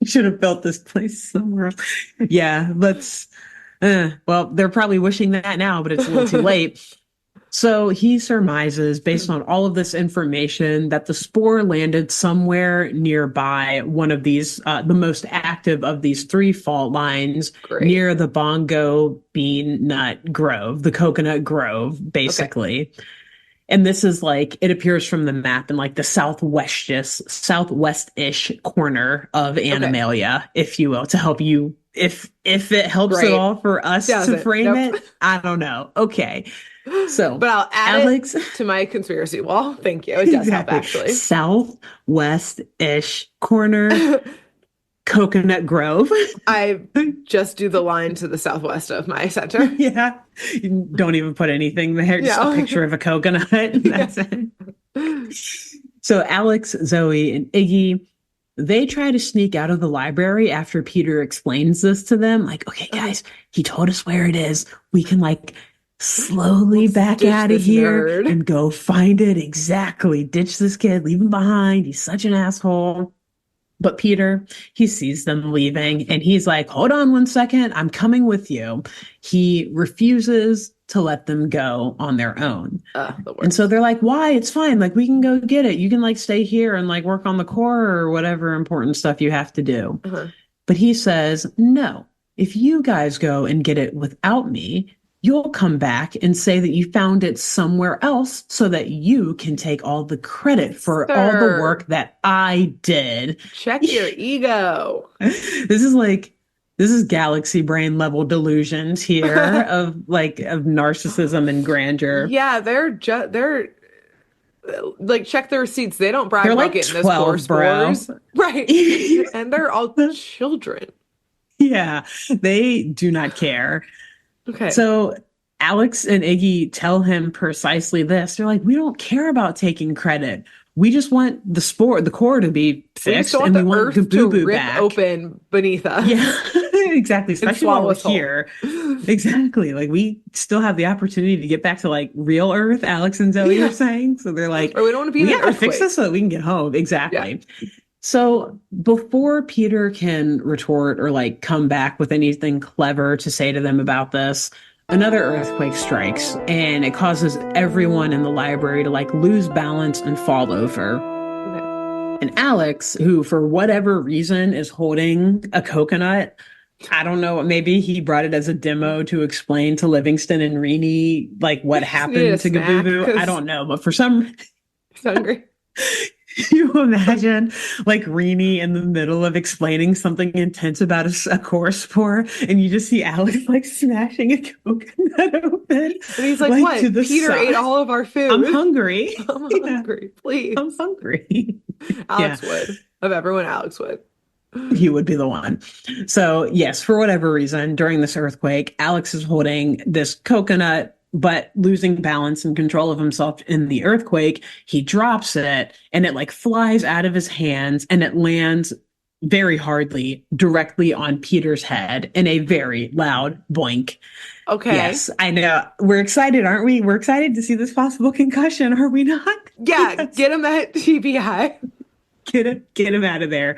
should have built this place somewhere else. Yeah, let's. Well, they're probably wishing that now, but it's a little too late. So he surmises, based on all of this information, that the spore landed somewhere nearby one of these, the most active of these three fault lines, Great. near the Bongo Bean Nut Grove, the coconut grove, Okay. basically. And this is like, it appears from the map in like the southwest-ish corner of Okay. Animalia, if you will, to help you. If it helps at Great. all for us to Doesn't. frame Nope. it, I don't know. Okay. So, But I'll add it Alex, to my conspiracy wall. Thank you. It does help exactly. actually. Southwest-ish corner, Coconut Grove. I just do the line to the southwest of my center. Yeah. You don't even put anything there, just a Yeah. picture of a coconut. That's it. So Alex, Zoe, and Iggy, they try to sneak out of the library after Peter explains this to them. Like, okay, guys, he told us where it is. We can like slowly Let's back ditch out of this here nerd. and go find it. Exactly. Ditch this kid, leave him behind. He's such an asshole. But Peter, he sees them leaving and he's like, hold on one second. I'm coming with you. He refuses to let them go on their own. The And so worst. they're like, why? It's fine. Like, we can go get it. You can like stay here and like work on the core or whatever important stuff you have to do. Uh-huh. But he says, no, if you guys go and get it without me, you'll come back and say that you found it somewhere else so that you can take all the credit for all the Sir, work that I did. check your ego. This is galaxy brain level delusions here of narcissism and grandeur. Yeah, they're like check the receipts. They don't brag They're about like getting those core 12, bro. spores. Right. And they're all children. Yeah, they do not care. Okay. So Alex and Iggy tell him precisely this. They're like, we don't care about taking credit. We just want the core to be We just fixed, don't want and we the want earth to Gabooboo rip back. open beneath us Yeah, exactly. and Especially while swallow we're us whole. here. Exactly. Like we still have the opportunity to get back to like real Earth, Alex and Zoe Yeah. are saying. So they're like, Or we don't want to be we in an gotta fix earthquake. this so that we can get home. Yeah. Exactly. So before Peter can retort or like come back with anything clever to say to them about this, another earthquake strikes and it causes everyone in the library to like lose balance and fall over. And Alex, who for whatever reason is holding a coconut, I don't know, maybe he brought it as a demo to explain to Livingston and Rini like what Just needed a happened to snack Gabubu. I because don't know, but for some he's hungry. you imagine like Rini in the middle of explaining something intense about a course pour, and you just see Alex like smashing a coconut open, And he's like, like to what? the Peter ate side. all of our I'm food. hungry. I'm Yeah, hungry, please. I'm hungry. Yeah, Alex would. Of everyone, Alex would. he would be the one. So, yes, for whatever reason, during this earthquake, Alex is holding this coconut, but losing balance and control of himself in the earthquake. He drops it and it like flies out of his hands and it lands very hardly directly on Peter's head in a very loud boink. Okay. Yes, I know. We're excited, aren't we? We're excited to see this possible concussion, are we not? Yeah, Yes. get him at TBI. Get him out of there.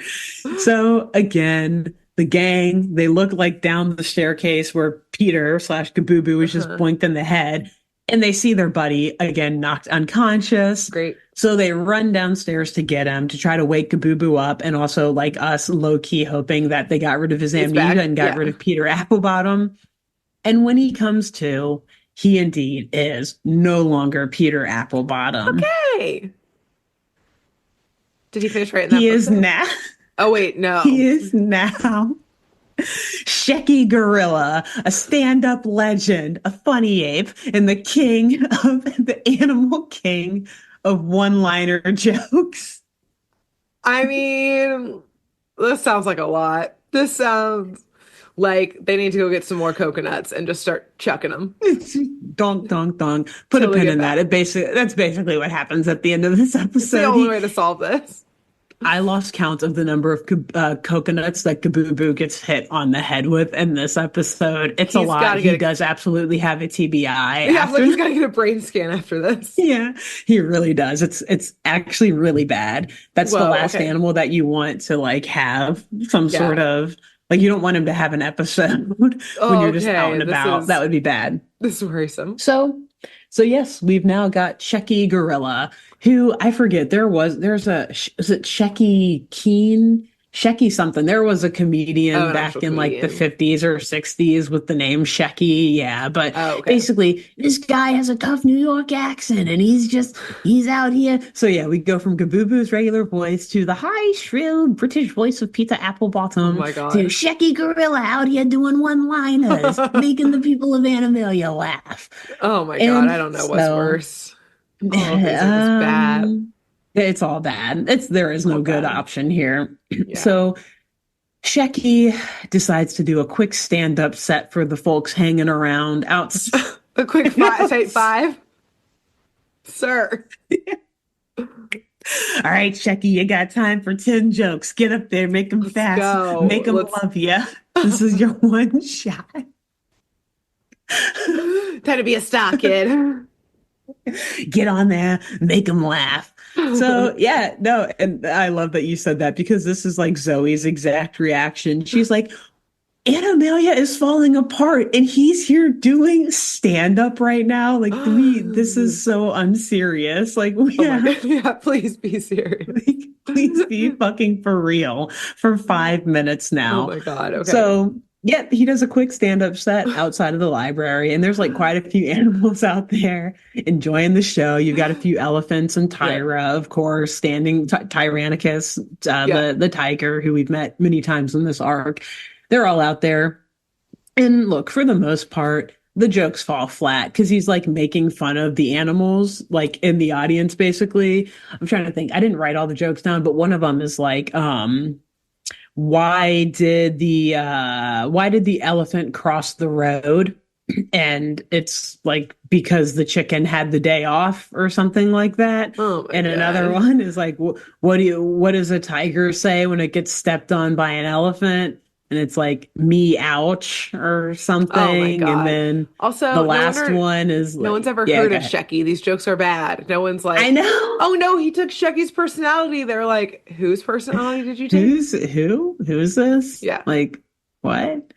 So again, the gang, they look like down the staircase where Peter slash Gabubu was just boinked in the head, and they see their buddy again knocked unconscious. Great. So they run downstairs to get him to try to wake Gabubu up, and also like us low key hoping that they got rid of his amnesia and got rid of Peter Applebottom. And when he comes to, he indeed is no longer Peter Applebottom. Okay. Did he finish writing that? He is now. Oh wait, no. He is now Shecky Gorilla, a stand-up legend, a funny ape, and the king of the animal king of one-liner jokes. I mean, this sounds like a lot. This sounds like they need to go get some more coconuts and just start chucking them. Donk, donk, donk. Put a pin in that. That's basically what happens at the end of this episode. It's the only way to solve this. I lost count of the number of coconuts that Gabubu gets hit on the head with in this episode. It's a lot. He does absolutely have a TBI. Yeah, like he's got to get a brain scan after this. Yeah, he really does. It's actually really bad. That's the last animal that you want to like have some sort of like you don't want him to have an episode when you're just out and about. That would be bad. This is worrisome. So yes, we've now got Shecky Gorilla, who I forget. Is it Shecky Keen? Shecky something. There was a comedian back in like the 50s or 60s with the name Shecky. Yeah, but basically this guy has a tough New York accent and he's out here. So yeah, we go from Gabubu's regular voice to the high, shrill British voice of Peter Applebottom to Shecky Gorilla out here doing one-liners, making the people of Animalia laugh. Oh my God, I don't know what's worse. Oh, it's bad. It's all bad. There is no good option here. Yeah. So Shecky decides to do a quick stand-up set for the folks hanging around out. A quick take 5? Sir. All right, Shecky, you got time for 10 jokes. Get up there, make them fast. Go. Make them love you. This is your one shot. Time to be a star, kid. Get on there, make them laugh. So yeah, no, and I love that you said that because this is like Zoe's exact reaction. She's like, Animalia is falling apart and he's here doing stand-up right now. Like this is so unserious. Like yeah, please be serious. Like, please be fucking for real for 5 minutes now. Oh my God. Okay. So yeah, he does a quick stand-up set outside of the library, and there's like quite a few animals out there enjoying the show. You've got a few elephants and Tyra, of course, standing Tyrannicus, the tiger who we've met many times in this arc. They're all out there. And look, for the most part, the jokes fall flat because he's like making fun of the animals, like in the audience, basically. I'm trying to think. I didn't write all the jokes down, but one of them is like, why did the elephant cross the road? And it's like because the chicken had the day off or something like that. And another one is like, what does a tiger say when it gets stepped on by an elephant? And it's like me ouch or something. Oh my God. And then also the last one is like, no one's ever heard of Shecky. These jokes are bad. No one's like, I know. Oh no, he took Shecky's personality. They're like, whose personality did you take? Who is this? Yeah. Like what?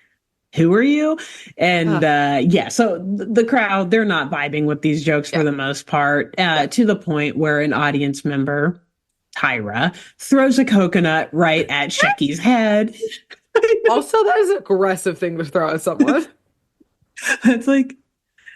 who are you? And Ugh. so the crowd, they're not vibing with these jokes for Yeah. the most part, Yeah. to the point where an audience member, Tyra, throws a coconut right at Shecky's head. Also, that is an aggressive thing to throw at someone. It's like,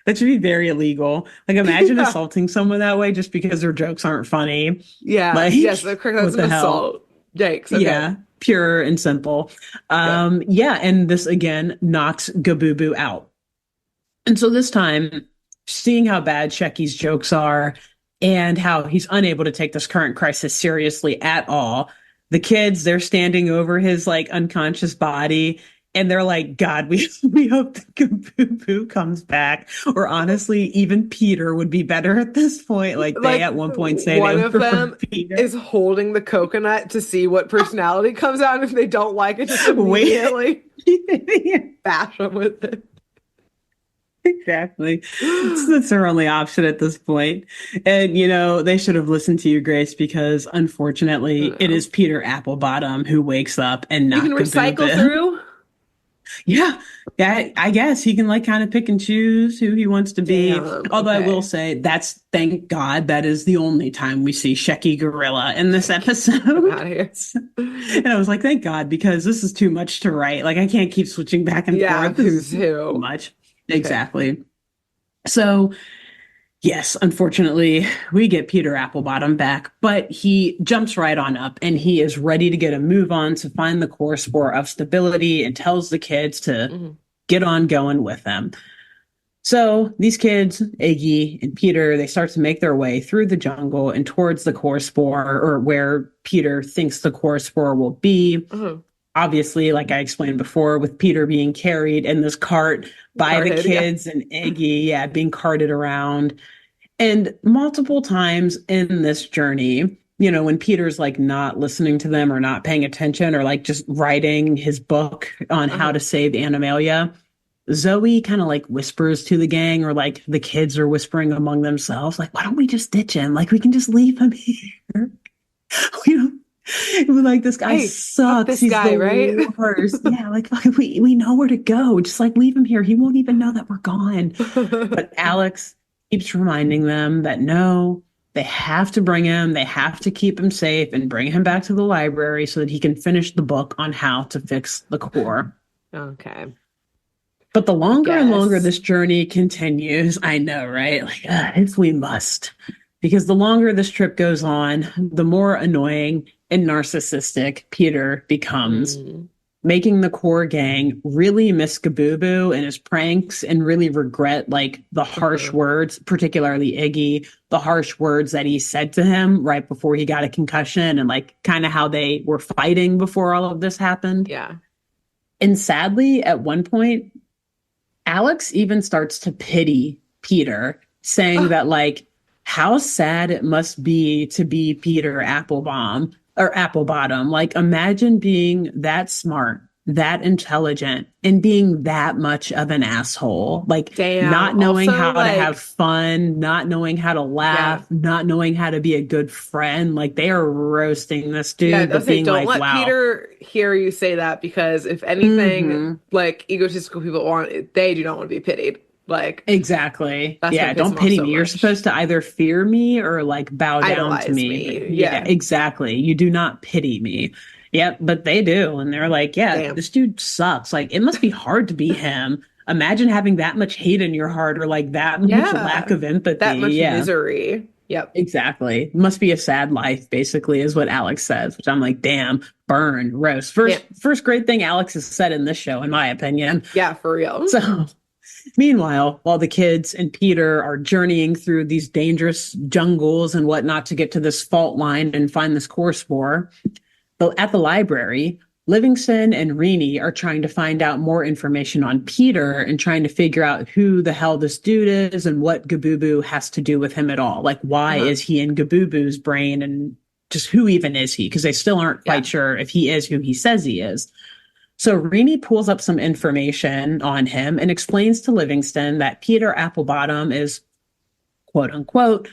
that should be very illegal. Like, imagine Yeah. assaulting someone that way just because their jokes aren't funny. Yeah. Like, Yes, that's correct. That's what an the hell? assault. Yikes. Okay. Yeah, pure and simple. Yep. Yeah, and this again knocks Gabubu out. And so this time, seeing how bad Shecky's jokes are and how he's unable to take this current crisis seriously at all, the kids, they're standing over his like unconscious body and they're like, God, we hope that Boo comes back. Or honestly, even Peter would be better at this point. Like they Like at one point say they one would of prefer them Peter. is holding the coconut to see what personality comes out. And if they don't like it, just Wait. immediately bash them with it. Exactly. So that's their only option at this point. And, they should have listened to you, Grace, because unfortunately, it is Peter Applebottom who wakes up and You not can recycle Kabooba. through. Yeah. Yeah, I guess he can like kind of pick and choose who he wants to be. Damn. Although I will Okay. say thank God that is the only time we see Shecky Gorilla in this episode. Out of here. And I was like, thank God, because this is too much to write. Like I can't keep switching back and Yeah, forth. This who's is too who? much. Okay. Exactly. So, yes, unfortunately, we get Peter Applebottom back, but he jumps right on up and he is ready to get a move on to find the core spore of stability and tells the kids to get on going with them. So these kids, Iggy and Peter, they start to make their way through the jungle and towards the core spore, or where Peter thinks the core spore will be. Obviously, like I explained before, with Peter being carried in this cart by the kids and Iggy, being carted around. And multiple times in this journey, when Peter's like not listening to them or not paying attention or like just writing his book on how to save Animalia, Zoe kind of like whispers to the gang, or like the kids are whispering among themselves, like, why don't we just ditch him? Like, we can just leave him here. We don't. Like this guy sucks. This He's guy, the right? worst. Yeah, like we know where to go. Just like leave him here. He won't even know that we're gone. But Alex keeps reminding them that no, they have to bring him. They have to keep him safe and bring him back to the library so that he can finish the book on how to fix the core. Okay. But the longer and longer this journey continues, I know, right? Like, if we must. Because the longer this trip goes on, the more annoying and narcissistic Peter becomes, making the core gang really miss Gabubu and his pranks and really regret like the harsh words, particularly Iggy, the harsh words that he said to him right before he got a concussion, and like kind of how they were fighting before all of this happened. Yeah. And sadly, at one point, Alex even starts to pity Peter, saying that like, how sad it must be to be Peter Applebottom. Like, imagine being that smart, that intelligent, and being that much of an asshole. Like, not knowing Also, how to have fun, not knowing how to laugh, not knowing how to be a good friend. Like, they are roasting this dude. Yeah, but being don't like, let Peter hear you say that, because if anything, like egotistical people they do not want to be pitied. Like, exactly. That's Yeah, don't pity me. You're supposed to either fear me or like bow down to me. Yeah, exactly. You do not pity me. Yep, but they do. And they're like, this dude sucks. Like, it must be hard to be him. Imagine having that much hate in your heart, or like that much lack of empathy. That much misery. Yep. Exactly. Must be a sad life, basically, is what Alex says, which I'm like, damn, burn, roast. First great thing Alex has said in this show, in my opinion. Yeah, for real. So meanwhile, while the kids and Peter are journeying through these dangerous jungles and whatnot to get to this fault line and find this core spore, at the library, Livingston and Renee are trying to find out more information on Peter and trying to figure out who the hell this dude is and what Gabubu has to do with him at all. Like, why is he in Gabubu's brain, and just who even is he? Because they still aren't quite sure if he is who he says he is. So Renee pulls up some information on him and explains to Livingston that Peter Applebottom is, quote unquote,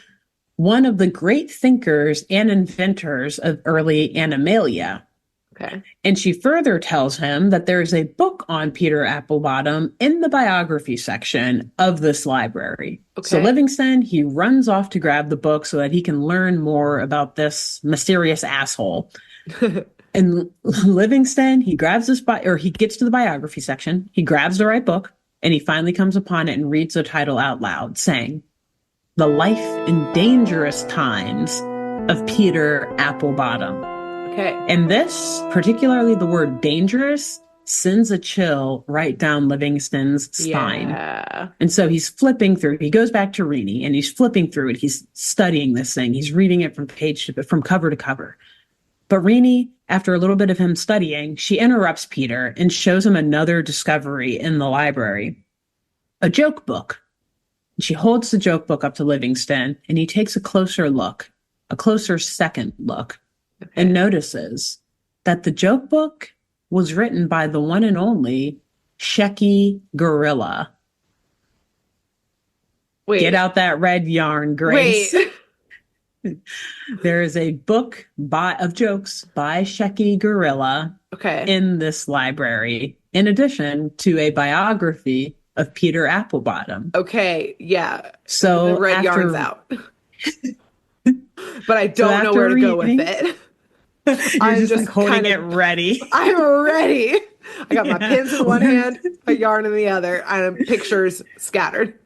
one of the great thinkers and inventors of early Animalia. Okay. And she further tells him that there is a book on Peter Applebottom in the biography section of this library. So Okay. Livingston, he runs off to grab the book so that he can learn more about this mysterious asshole. And Livingston, he grabs this or he gets to the biography section, he grabs the right book, and he finally comes upon it and reads the title out loud, saying, "The Life in Dangerous Times of Peter Applebottom." Okay. And this, particularly the word dangerous, sends a chill right down Livingston's spine. Yeah. And so he's flipping through. He goes back to Rennie and he's flipping through it. He's studying this thing. He's reading it from cover to cover. But Rennie, after a little bit of him studying, she interrupts Peter and shows him another discovery in the library, a joke book. She holds the joke book up to Livingston and he takes a closer look, a closer second look. Okay. And notices that the joke book was written by the one and only Shecky Gorilla. Wait. Get out that red yarn, Grace. Wait. There is a book of jokes by Shecky Gorilla in this library, in addition to a biography of Peter Applebottom. Okay, yeah. So the red yarn's out. But I don't know where to go with it. I'm just like holding it ready. I'm ready. I got my pins in one hand, a yarn in the other, and pictures scattered.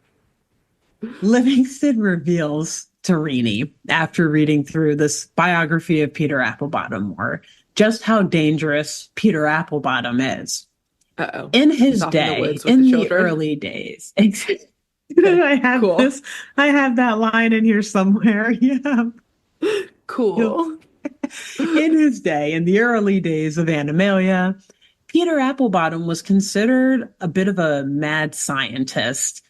Livingston reveals to Rennie, after reading through this biography of Peter Applebottom more, just how dangerous Peter Applebottom is. Uh-oh. In his day, in the early days. I have that line in here somewhere. Yeah. Cool. In his day, in the early days of Animalia, Peter Applebottom was considered a bit of a mad scientist.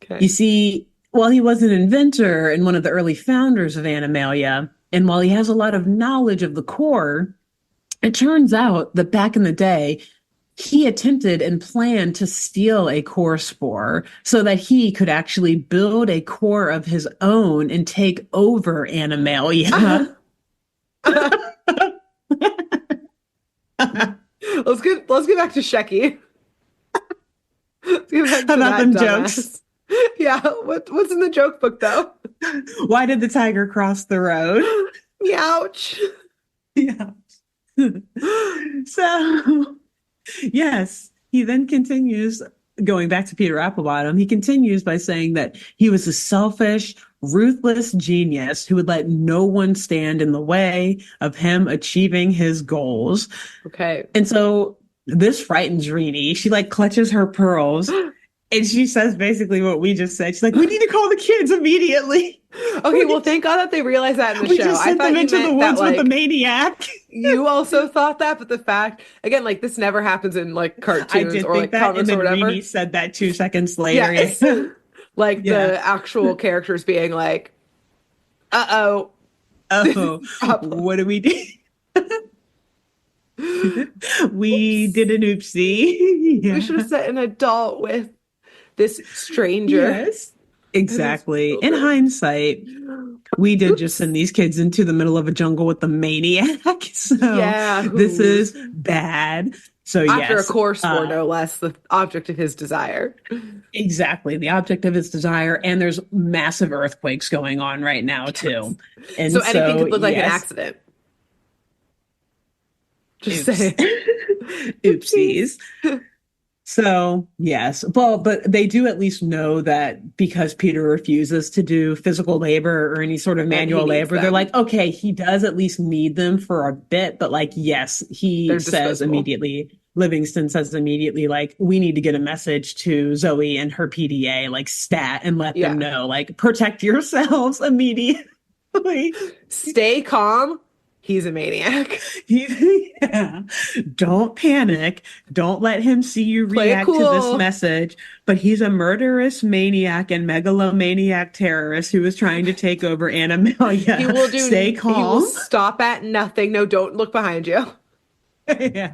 Okay. You see, while he was an inventor and one of the early founders of Animalia, and while he has a lot of knowledge of the core, it turns out that back in the day, he attempted and planned to steal a core spore so that he could actually build a core of his own and take over Animalia. Let's get back to Shecky. Let's get back to about them jokes. Yeah, what's in the joke book though? Why did the tiger cross the road? Ouch. Yeah. So, yes, he then continues, going back to Peter Applebottom, he continues by saying that he was a selfish, ruthless genius who would let no one stand in the way of him achieving his goals. Okay. And so this frightens Rennie. She clutches her pearls and she says basically what we just said. She's like, we need to call the kids immediately. Okay, well, thank God that they realized that in the show. We just sent them into the woods with a maniac. You also thought that, but the fact, again, this never happens in cartoons or comics or whatever. Rennie said that 2 seconds later. Yes. The actual characters being like, uh-oh. What do we do? We did an oopsie. Yeah. We should have sent an adult with this stranger. Yes, exactly. In hindsight, we did just send these kids into the middle of a jungle with a maniac. So this is bad. So after a core spore, no less, the object of his desire. Exactly, the object of his desire, and there's massive earthquakes going on right now too. And so anything could look like an accident. Just saying. Oopsies. So, yes. Well, but they do at least know that because Peter refuses to do physical labor or any sort of manual labor, they're like, okay, he does at least need them for a bit. But yes, he says immediately, Livingston says immediately, we need to get a message to Zoe and her PDA, stat, and let them know, protect yourselves immediately. Stay calm. He's a maniac. Don't panic. Don't let him see you react to this message. But he's a murderous maniac and megalomaniac terrorist who is trying to take over Animalia. He will stay calm. He will stop at nothing. No, don't look behind you. Yeah.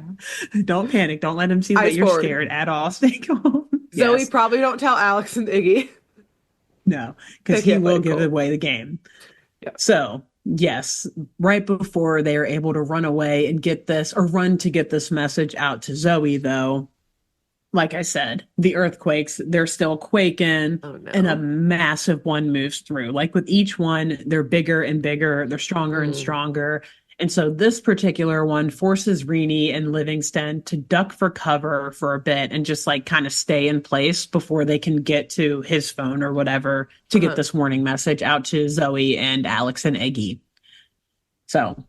Don't panic. Don't let him see that you're scared at all. Stay calm. Zoe, probably don't tell Alex and Iggy. No, because he will give away the game. Yep. So, Yes, right before they are able to run away and get this, or run to get this message out to Zoe, though, like I said, the earthquakes, they're still quaking Oh and a no. massive one moves through. Like with each one, they're bigger and bigger, they're stronger and Mm. stronger. And so this particular one forces Renee and Livingston to duck for cover for a bit and just like kind of stay in place before they can get to his phone or whatever to get Uh-huh. this warning message out to Zoe and Alex and Iggy. So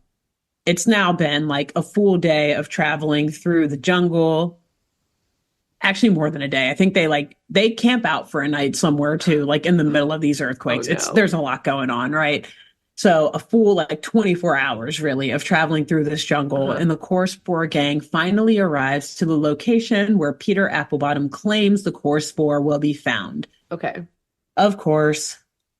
it's now been like a full day of traveling through the jungle. Actually, more than a day. I think they camp out for a night somewhere too, like in the middle of these Oh earthquakes. no. There's a lot going on, right? So a full like 24 hours really of traveling through this jungle, Uh-huh. and the Course 4 gang finally arrives to the location where Peter Applebottom claims the Course 4 will be found. Okay. Of course,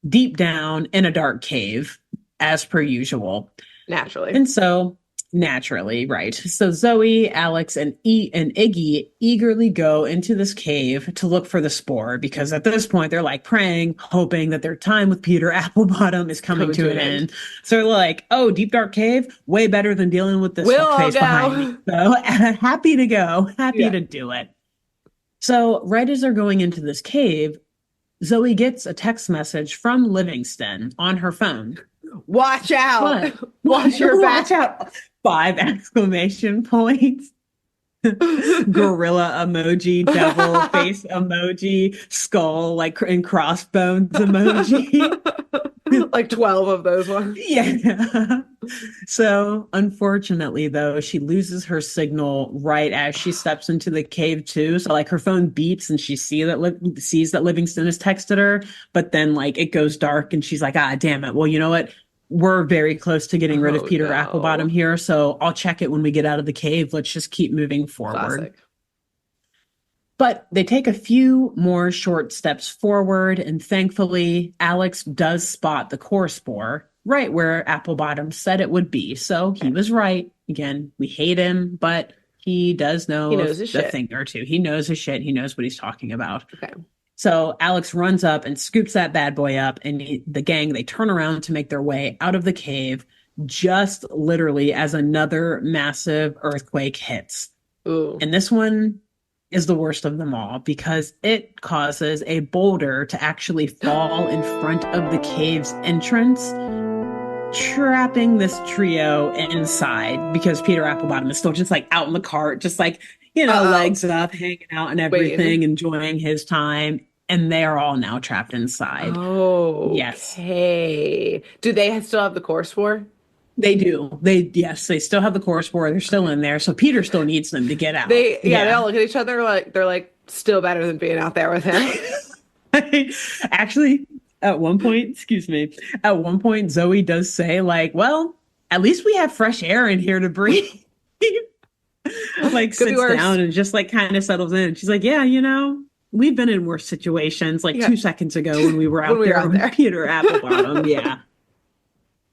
deep down in a dark cave, as per usual. Naturally. And so, naturally, right. So Zoe, Alex, and Iggy eagerly go into this cave to look for the spore because at this point they're like praying, hoping that their time with Peter Applebottom is coming Coming to to an an end. end. So they're like, "Oh, deep dark cave, way better than dealing with this We'll all fuckface behind me." go. So happy to go, happy Yeah. to do it. So right as they're going into this cave, Zoe gets a text message from Livingston on her phone. Watch out. But Watch your watch back. out. 5 exclamation points. Gorilla emoji, devil face emoji, skull like and crossbones emoji. Like 12 of those ones. Yeah. So, unfortunately, though, she loses her signal right as she steps into the cave too. So, like, her phone beeps and she sees that Livingston has texted her, but then like it goes dark and she's like, "Ah, damn it. Well, you know what? We're very close to getting rid of Oh Peter Applebottom no. here, so I'll check it when we get out of the cave. Let's just keep moving forward." Classic. But they take a few more short steps forward, and thankfully, Alex does spot the core spore right where Applebottom said it would be. So he Okay. was right. Again, we hate him, but he does He know knows his a shit. thing or two. He knows his shit. He knows what he's talking about. Okay. So Alex runs up and scoops that bad boy up, and the gang, they turn around to make their way out of the cave just literally as another massive earthquake hits. Ooh. And this one is the worst of them all because it causes a boulder to actually fall in front of the cave's entrance, trapping this trio inside because Peter Applebottom is still just like out in the cart, just like, Uh-oh. legs up, hanging out and Waiting. everything, enjoying his time. And they are all now trapped inside. Yes, Okay. Do they still have the course for? they do. Yes, they still have the course board. They're still in there. So Peter still needs them to get out. They all Yeah. look at each other like they're like still better than being out there with him. Actually, at one point, excuse me, at one point, Zoe does say, like, well, at least we have fresh air in here to breathe. Like, Could be sits worse. down and just like kind of settles in. She's like, yeah, we've been in worse situations like Yeah. 2 seconds ago when we were When out we were there out with there. Peter Applebottom. Yeah.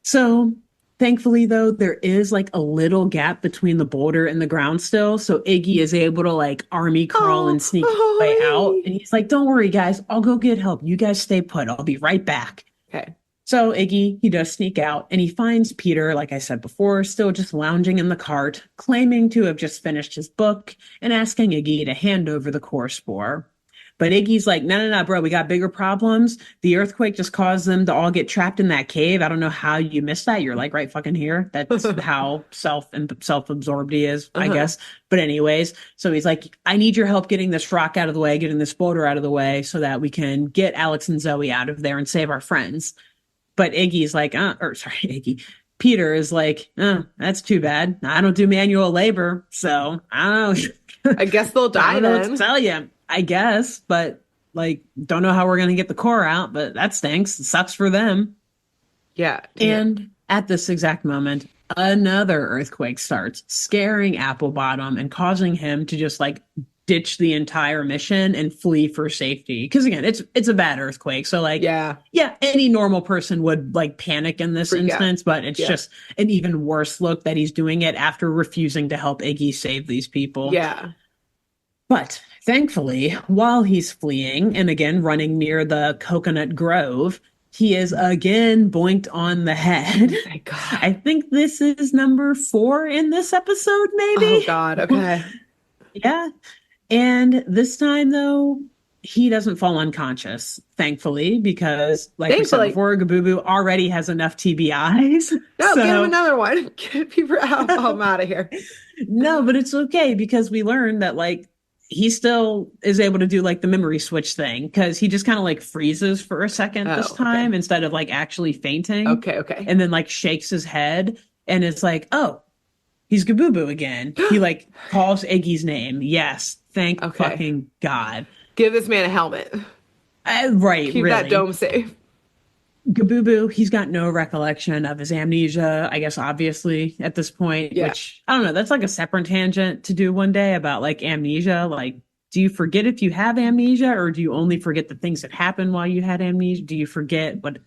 So thankfully, though, there is like a little gap between the boulder and the ground still. So Iggy is able to like army crawl and Oh, sneak his way out. oh. And he's like, don't worry, guys, I'll go get help. You guys stay put. I'll be right back. Okay. So Iggy, he does sneak out and he finds Peter, like I said before, still just lounging in the cart, claiming to have just finished his book and asking Iggy to hand over the core spore. But Iggy's like, no, no, no, bro, we got bigger problems. The earthquake just caused them to all get trapped in that cave. I don't know how you missed that. You're like right fucking here. That's how self-absorbed he is, I Uh-huh. guess. But anyways, so he's like, I need your help getting this rock out of the way, getting this boulder out of the way so that we can get Alex and Zoe out of there and save our friends. But Iggy's like, or sorry, Iggy. Peter is like, that's too bad. I don't do manual labor, so I don't know. I guess they'll I die don't know what to then. tell you. I guess, but like, don't know how we're gonna get the core out, but that stinks. It sucks for them. Yeah, damn. And at this exact moment, another earthquake starts, scaring Applebottom and causing him to just like ditch the entire mission and flee for safety. Because again, it's a bad earthquake. So like, Yeah, yeah, any normal person would like panic in this freak out. instance, but it's Yeah. just an even worse look that he's doing it after refusing to help Iggy save these people. Yeah. But thankfully, while he's fleeing and again running near the coconut grove, He is again boinked on the head. Thank God. I think this is number 4 in this episode, Oh maybe. God. Okay. Yeah. And this time, though, he doesn't fall unconscious, thankfully, because, like we said Thankfully. before, Gabubu already has enough TBIs. No, get him So, another one. Get people out. I'm out of here. no, but it's okay because we learned that, like, he still is able to do like the memory switch thing because he just kind of like freezes for a second this Oh, okay. time instead of like actually fainting Okay, okay. and then like shakes his head and it's like, oh, he's Gabubu again. He like calls Iggy's name. Yes, thank Okay. fucking God. Give this man a helmet. Right, Keep that really. dome safe. Gabubu, he's got no recollection of his amnesia, I guess, obviously, at this point, Yeah. which I don't know. That's like a separate tangent to do one day about like amnesia. Like, do you forget if you have amnesia or do you only forget the things that happened while you had amnesia? Do you forget what?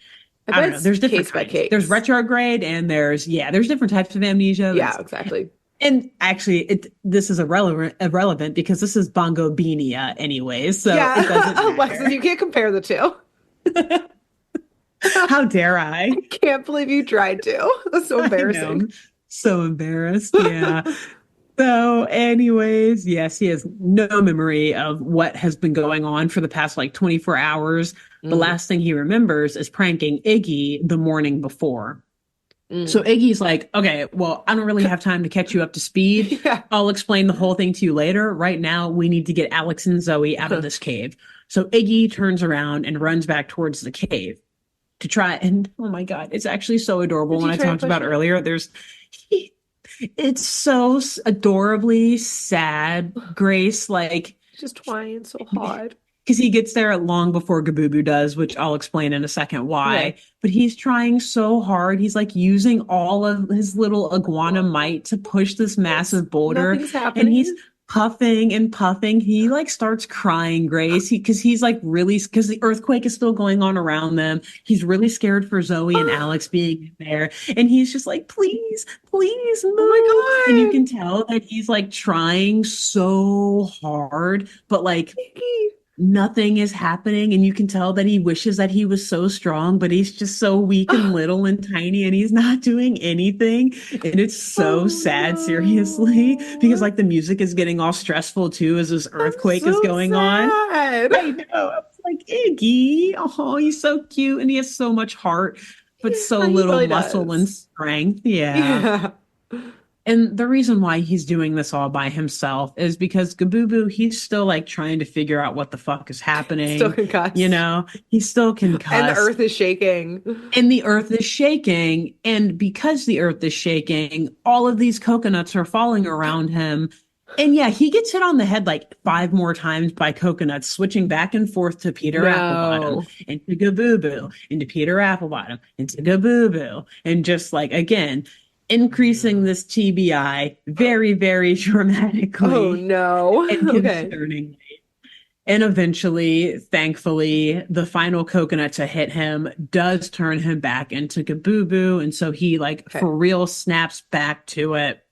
I I bet don't know. it's There's different case by kinds. There's case. retrograde and there's different types of amnesia. Yeah, exactly. And actually, this is irrelevant because this is Bongo Beania anyway, so it doesn't Yeah. matter. Alexis, you can't compare the two. How dare I? I can't believe you tried to. That's so I know. embarrassing. I'm so embarrassed. Yeah. So, anyways, yes, he has no memory of what has been going on for the past like 24 hours. The Mm, last thing he remembers is pranking Iggy the morning before. So mm. Iggy's like, okay, well, I don't really have time to catch you up to speed. Yeah. I'll explain the whole thing to you later. Right now, we need to get Alex and Zoe out of this cave. So Iggy turns around and runs back towards the cave to try. And oh my God, it's actually so adorable. Did When you I try and talked push about him? earlier, it's so adorably sad, Grace. Like, He's just trying so hard. because he gets there long before Gabubu does, which I'll explain in a second why. Okay. But he's trying so hard. He's like using all of his little iguana might to push this massive boulder, Nothing's and he's happening. puffing and puffing. He like starts crying, Grace, because he's like really because the earthquake is still going on around them. He's really scared for Zoe and Alex being there, and he's just like, please, please move. And you Oh can tell that he's like trying so hard, but like my God. nothing is happening and you can tell that he wishes that he was so strong but he's just so weak and little and tiny and he's not doing anything and it's so Oh sad seriously because no. like the music is getting all stressful too as this I'm earthquake is so going on. sad. I know. I was like, Iggy, oh, he's so cute and he has so much heart but so Yeah, he little really muscle and does. strength. Yeah. Yeah. And the reason why he's doing this all by himself is because Gabubu, he's still like trying to figure out what the fuck is Still happening. You concussed. know, he's still And the concussed earth is shaking. and the earth is shaking. And because the earth is shaking, all of these coconuts are falling around him. And yeah, he gets hit on the head like 5 more times by coconuts, switching back and forth to Peter Applebottom, No. into Gabubu, into Peter Applebottom, into Gabubu. And just like, again, increasing this TBI very, very Oh dramatically no. and Okay. concerningly. And eventually, thankfully, the final coconut to hit him does turn him back into Gabubu. And so he, like, Okay. for real snaps back to it.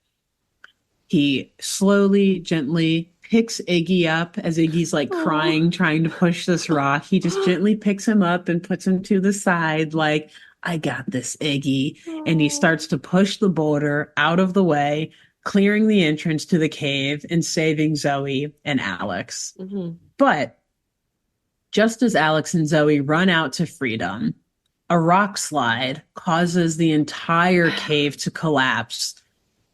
He slowly, gently picks Iggy up as Iggy's like Oh. crying, trying to push this rock. He just gently picks him up and puts him to the side, like, I got this, Iggy. And he Oh. starts to push the boulder out of the way, clearing the entrance to the cave and saving Zoe and Alex. Mhm. But just as Alex and Zoe run out to freedom, a rock slide causes the entire cave to collapse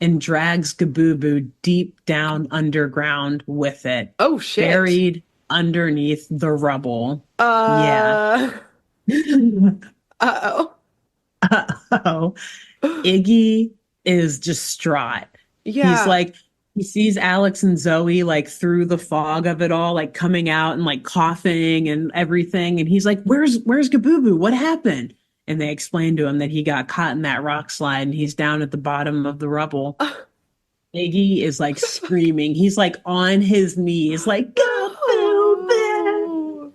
and drags Gabubu deep down underground with it, Oh shit. buried underneath the rubble. Yeah. Uh uh-oh. Oh, Iggy is distraught. He's Yeah. like, he sees Alex and Zoe like through the fog of it all, like coming out and like coughing and everything. And he's like, where's Gabubu? What happened? And they explain to him that he got caught in that rock slide and he's down at the bottom of the rubble. Iggy is like screaming. He's like on his knees, like, Gabubu!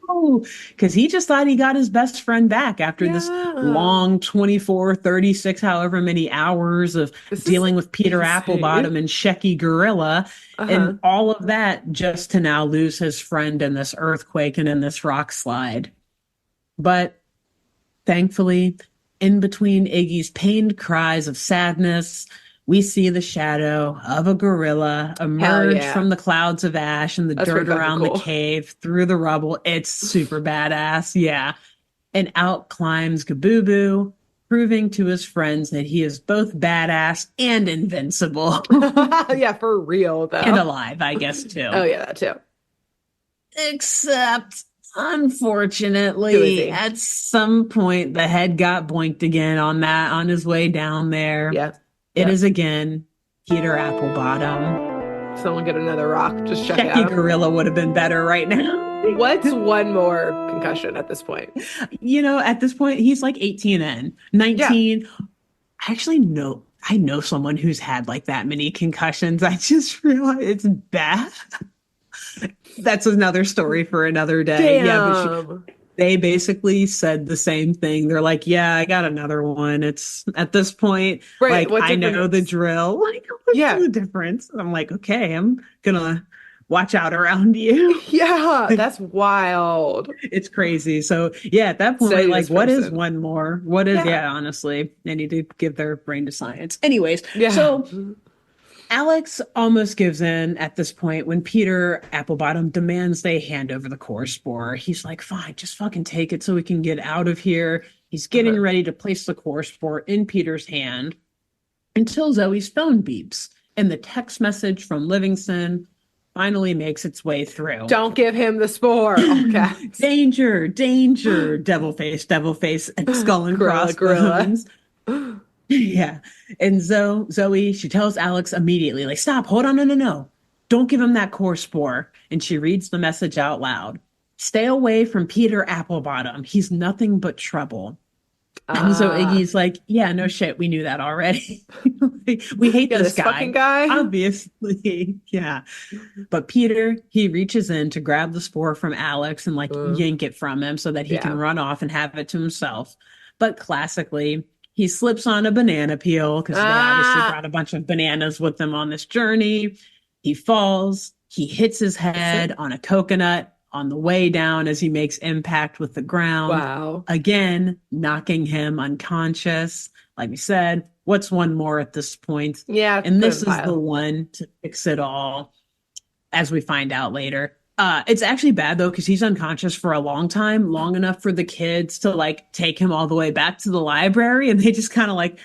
No. Because he just thought he got his best friend back after this Yeah. long 24, 36, however many hours of This is dealing with Peter insane. Applebottom and Shecky Gorilla Uh-huh. and all of that just to now lose his friend in this earthquake and in this rock slide. But Thankfully, in between Iggy's pained cries of sadness, we see the shadow of a gorilla Hell emerge yeah. from the clouds of ash and the That's pretty dirt fucking around the cool. cave through the rubble. It's super badass. Yeah. And out climbs Gabooboo, proving to his friends that he is both badass and invincible. Yeah, for real And though. alive, I guess, Oh too. yeah, that too. Except, Who is unfortunately, he? at some point, the head got boinked again on his way down there. Yeah. It Yep. is again Peter Applebottom. Someone get another rock. Just chuck it at Shecky him. Gorilla would have been better right now. What's one more concussion at this point? At this point, he's like 18 and Yeah. 19. I know someone who's had like that many concussions. I just realized it's bad. That's another story for another day. Yeah, but Damn. they basically said the same thing. They're like, yeah, I got another one. It's at this point, Right. like, What I know the difference? drill. Like, what's Yeah. the difference? I'm like, okay, I'm gonna watch out around you. Yeah. That's wild. It's crazy. So yeah, at that point, Study like, this what is person. one more? What is, Yeah. yeah, honestly, they need to give their brain to science. Anyways, Yeah. so Alex almost gives in at this point when Peter Applebottom demands they hand over the core spore. He's like, fine, just fucking take it so we can get out of here. He's getting Uh-huh. ready to place the core spore in Peter's hand until Zoe's phone beeps and the text message from Livingston finally makes its way through. Don't give him the spore. Okay. Danger, danger, devil face, and skull and Gorilla, gorilla. crossbones. Yeah. And Zoe, she tells Alex immediately, like, stop, hold on, no. Don't give him that core spore. And she reads the message out loud. Stay away from Peter Applebottom. He's nothing but trouble. And so Ah. Iggy's like, yeah, no shit, we knew that already. We hate Yeah, this this fucking guy. guy. Obviously. Yeah. But Peter, he reaches in to grab the spore from Alex and like Uh, yank it from him so that he can yeah. run off and have it to himself. But classically, he slips on a banana peel because they obviously Ah. brought a bunch of bananas with them on this journey. He falls, he hits his head on a coconut on the way down as he makes impact with the ground, Wow. again, knocking him unconscious. Like we said, what's one more at this point? Yeah, And put in this the is the pile. one to fix it all, as we find out later. It's actually bad though, because he's unconscious for a long time, long enough for the kids to like take him all the way back to the library, and they just kind of like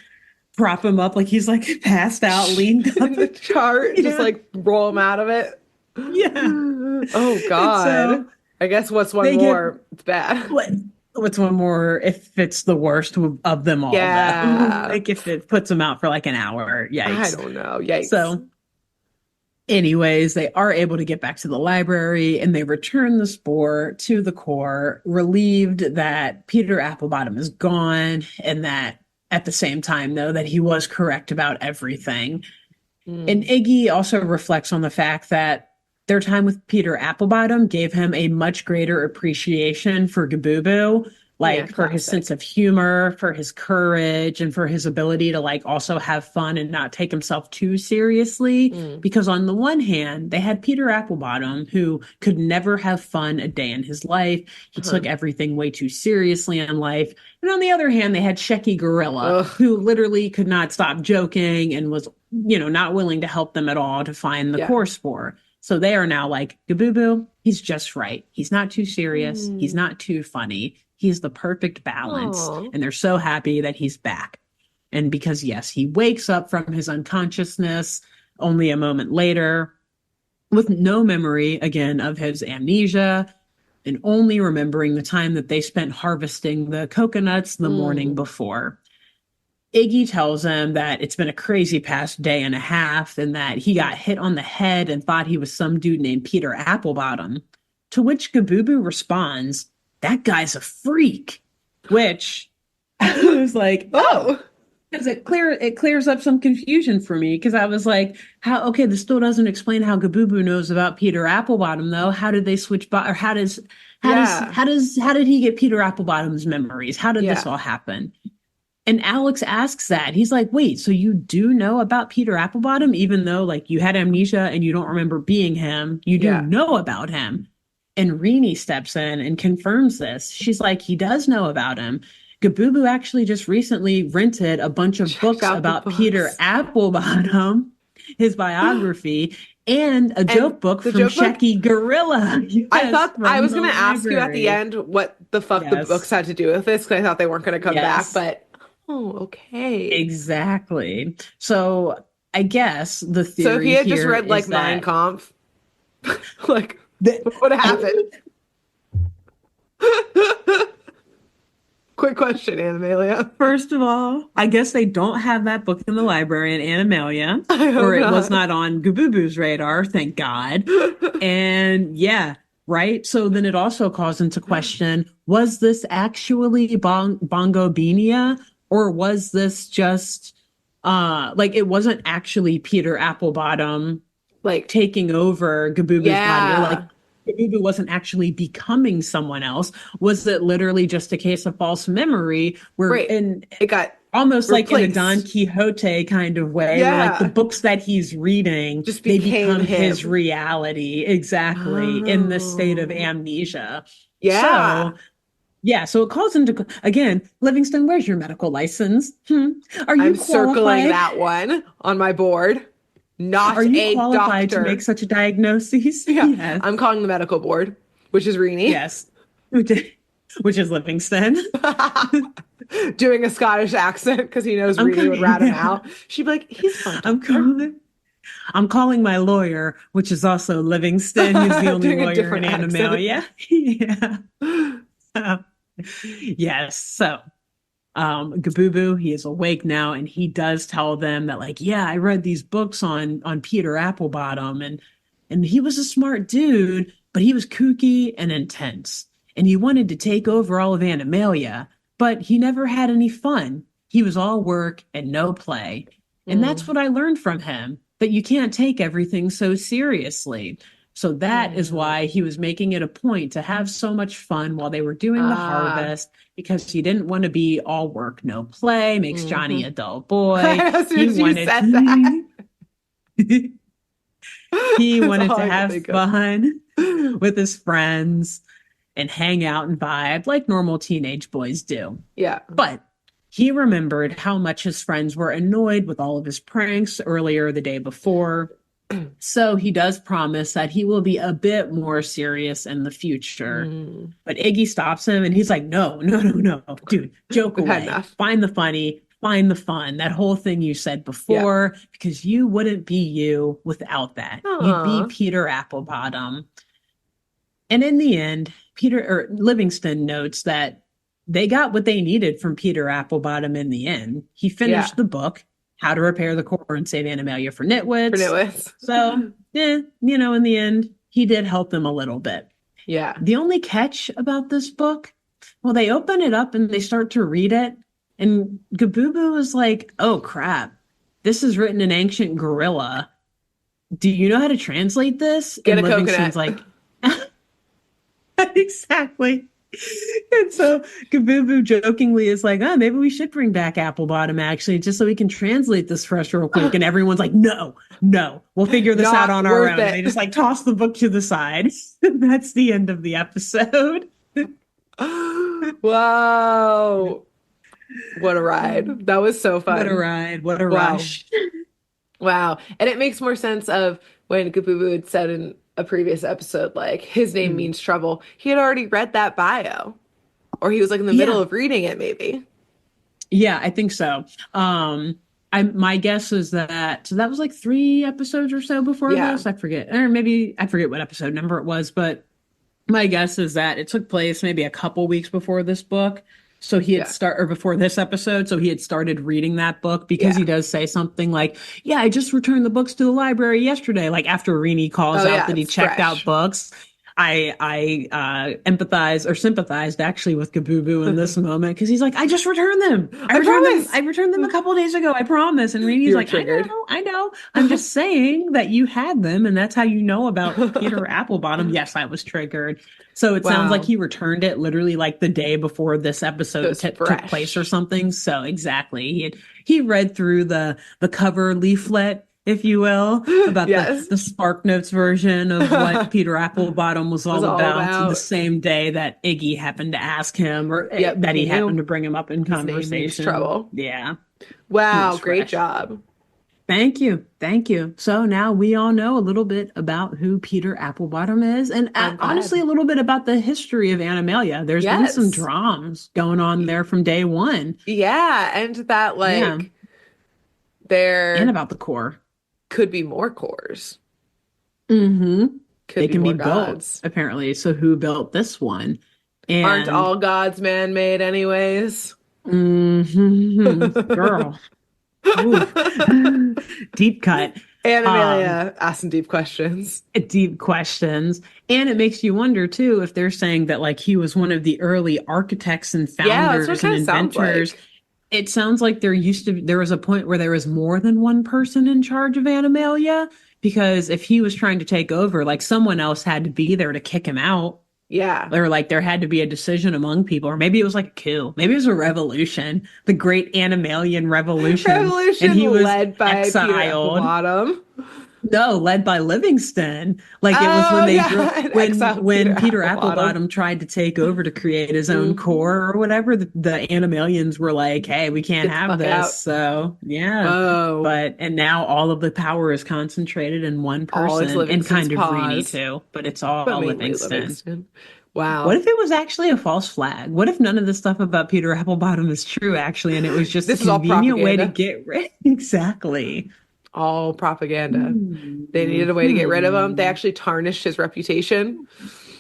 prop him up like he's like passed out, leaned up. In the chart, Yeah, just like roll him out of it. yeah. Oh And God. so I guess what's one they get more? It's bad. what what's one more if it's the worst of them all though. Yeah. Like if it puts them out for like an hour. I Yikes. don't know. Yikes. So anyways, they are able to get back to the library and they return the spore to the core, relieved that Peter Applebottom is gone and that at the same time, though, that he was correct about everything. And Mm. Iggy also reflects on the fact that their time with Peter Applebottom gave him a much greater appreciation for Gabooboo, Yeah, like for his sense classic. of humor, for his courage, and for his ability to like also have fun and not take himself too seriously. Mm. Because on the one hand, they had Peter Applebottom, who could never have fun a day in his life. He Uh-huh. took everything way too seriously in life. And on the other hand, they had Shecky Gorilla, Ugh. who literally could not stop joking and was, not willing to help them at all to find the Yeah. core spore. So they are now like, Gabooboo, he's just right. He's not too serious. He's Mm. not too funny. He's the perfect balance. Aw. And they're so happy that he's back. And because, yes, he wakes up from his unconsciousness only a moment later with no memory again of his amnesia and only remembering the time that they spent harvesting the coconuts the morning Mm. before. Iggy tells him that it's been a crazy past day and a half and that he got hit on the head and thought he was some dude named Peter Applebottom. To which Gabooboo responds, that guy's a freak. Which I was like, oh, Oh. because it clears up some confusion for me because I was like, this still doesn't explain how Gabooboo knows about Peter Applebottom though. How did they switch or Yeah. how did he get Peter Applebottom's memories? How did this Yeah. all happen? And Alex asks that. He's like, wait, so you do know about Peter Applebottom, even though like you had amnesia and you don't remember being him, you do Yeah. know about him. And Renee steps in and confirms this. She's like, he does know about him. Gabubu actually just recently rented a bunch of Checked books out the about Peter books. Applebottom, his biography, and a And joke book the from joke book, Shecky Gorilla. I Yes, thought I from was the going to ask you at the library. end what the fuck the books Yes, had to do with this because I thought they weren't going to come back, yes, but oh, okay. exactly. So I guess the So if he theory had just here read like is Mein that Kampf, like the, what would happen? Quick question, Animalia. first of all, I guess they don't have that book in the library in Animalia, I or hope it was not. not on Gabubu's radar, thank God. And yeah, right. So then it also calls into question, was this actually Bongo Beania, or was this just like it wasn't actually Peter Applebottom Like, taking over Gabubu's body, or like yeah, Gabubu wasn't actually becoming someone else? Was it literally just a case of false memory where right. in It got almost like in a Don replaced. Quixote kind of way, where like the Yeah, books that he's reading, just they became become his him. reality exactly in this state of Oh, amnesia. yeah. So yeah, so it calls into again, Livingston, where's your medical license? Are I'm you circling qualified? that one on my board. Are Not you a qualified to make doctor. such a diagnosis? Yeah, Yes. I'm calling the medical board, which is Rini. Yes. Which is, which is Livingston. Doing a Scottish accent because he knows I'm Rini would rat him yeah. out. She'd be like, he's fine, I'm doctor. calling I'm calling my lawyer, which is also Livingston. He's the only Doing a lawyer in different accent. Animalia. Yeah. So, yes. So Gabubu, he is awake now, and he does tell them that, like, yeah, I read these books on Peter Applebottom, and he was a smart dude, but he was kooky and intense, and he wanted to take over all of Animalia, but he never had any fun. He was all work and no play. And that's Mm. what I learned from him, that you can't take everything so seriously. So that is Mm. why he was making it a point to have so much fun while they were doing the Ah. harvest, because he didn't want to be all work, no play, makes Johnny Hmm. a dull boy. As soon He as you wanted said that, he that's wanted all to I could have think of. fun with his friends and hang out and vibe like normal teenage boys do. Yeah. But he remembered how much his friends were annoyed with all of his pranks earlier the day before. So he does promise that he will be a bit more serious in the future. Mm. But Iggy stops him and he's like, no, no, no, no, dude, joke We've had away. enough. Find the funny, find the fun. That whole thing you said Yeah. before, because you wouldn't be you without that. You'd be Aw. Peter Applebottom. And in the end, Peter or Livingston notes that they got what they needed from Peter Applebottom in the end. He Yeah. finished the book, How to Repair the Core and Save Animalia for For Nitwits. nitwits. So, in the end, he did help them a little bit. Yeah. The only catch about this book, well, they open it up and they start to read it, and Gabubu is like, oh crap, this is written in ancient gorilla. Do you know how to translate this? Get And a Livingston's coconut. like, exactly. And so Kabubu jokingly is like, oh, maybe we should bring back Applebottom actually, just so we can translate this for us real quick. And everyone's like, no, no, we'll figure this out Not on our worth own. And they it. just like toss the book to the side. That's the end of the episode. Wow. What a ride. That was so What a fun. ride. What a Wow. rush. Wow. And it makes more sense of when Kabubu had said in a previous episode, like, his name Mm. means trouble. He had already read that bio, or he was like in the middle Yeah. of reading it, maybe. Yeah, I think so. My guess is that so that was like 3 episodes or so before Yeah. this. I forget, or maybe I forget what episode number it was, but my guess is that it took place maybe a couple weeks before this book. So he had Yeah. or before this episode. So he had started reading that book because Yeah. he does say something like, yeah, I just returned the books to the library yesterday. Like after Rini calls Oh, out yeah. that he It's checked out fresh. books. I empathize or sympathized actually with Gabubu in this moment because he's like, I just returned them. I I promise. returned them a couple of days ago. I promise. And Rini's You were like, triggered. I know. I'm just saying that you had them, and that's how you know about Peter Applebottom. Yes, I was triggered. So it sounds like Wow. he returned it literally like the day before this So episode it's took place or fresh. something. So exactly, he read through the cover leaflet if you will, about Yes. the Spark Notes version of what Peter Applebottom was Was all all about. The about. same day that Iggy happened to ask him, or Yep, that he he happened knew to bring him up in his name means conversation. trouble. Yeah, it Wow, was great fresh. job. Thank you. Thank you. So now we all know a little bit about who Peter Applebottom is, and I'm honestly, glad. a little bit about the history of Animalia. There's been some Yes. dramas going on there from day one. Yeah, and that Yeah. And there about the core. could be more cores. Hmm. Could They be can be more built, gods. apparently. So who built this one? Aren't And all gods man-made anyways? girl, oof. Deep cut. Um, Animalia asking deep questions. deep questions. And it makes you wonder too if they're saying that like he was one of the early architects and Yeah, that's what it founders and kind of sounds inventors. like. It sounds like there was a point where there was more than one person in charge of Animalia, because if he was trying to take over, like someone else had to be there to kick him out. Yeah. Or like there had to be a decision among people, or maybe it was like a coup. Maybe it was a revolution, the Great Animalian Revolution, and Revolution he was led by Peter exiled. Applebottom. No, led by Livingston. Like it was when Oh they drove yeah, exiled Peter when Peter Applebottom. Applebottom tried to take over to create his own Hmm. core or whatever. The Animalians were like, "Hey, we can't Get the have fuck this." out. So yeah, Whoa. but and now all of the power is concentrated in one All into person, and Livingston's kind of Reedy paws, too. But it's but all mainly Livingston. Livingston. What Wow. if it was actually a false flag? What if none of the stuff about Peter Applebottom is true, actually, and it was just a This is all convenient way to propaganda. get rid? Exactly. All propaganda. They needed a way to get rid of him. They Hmm. actually tarnished his reputation.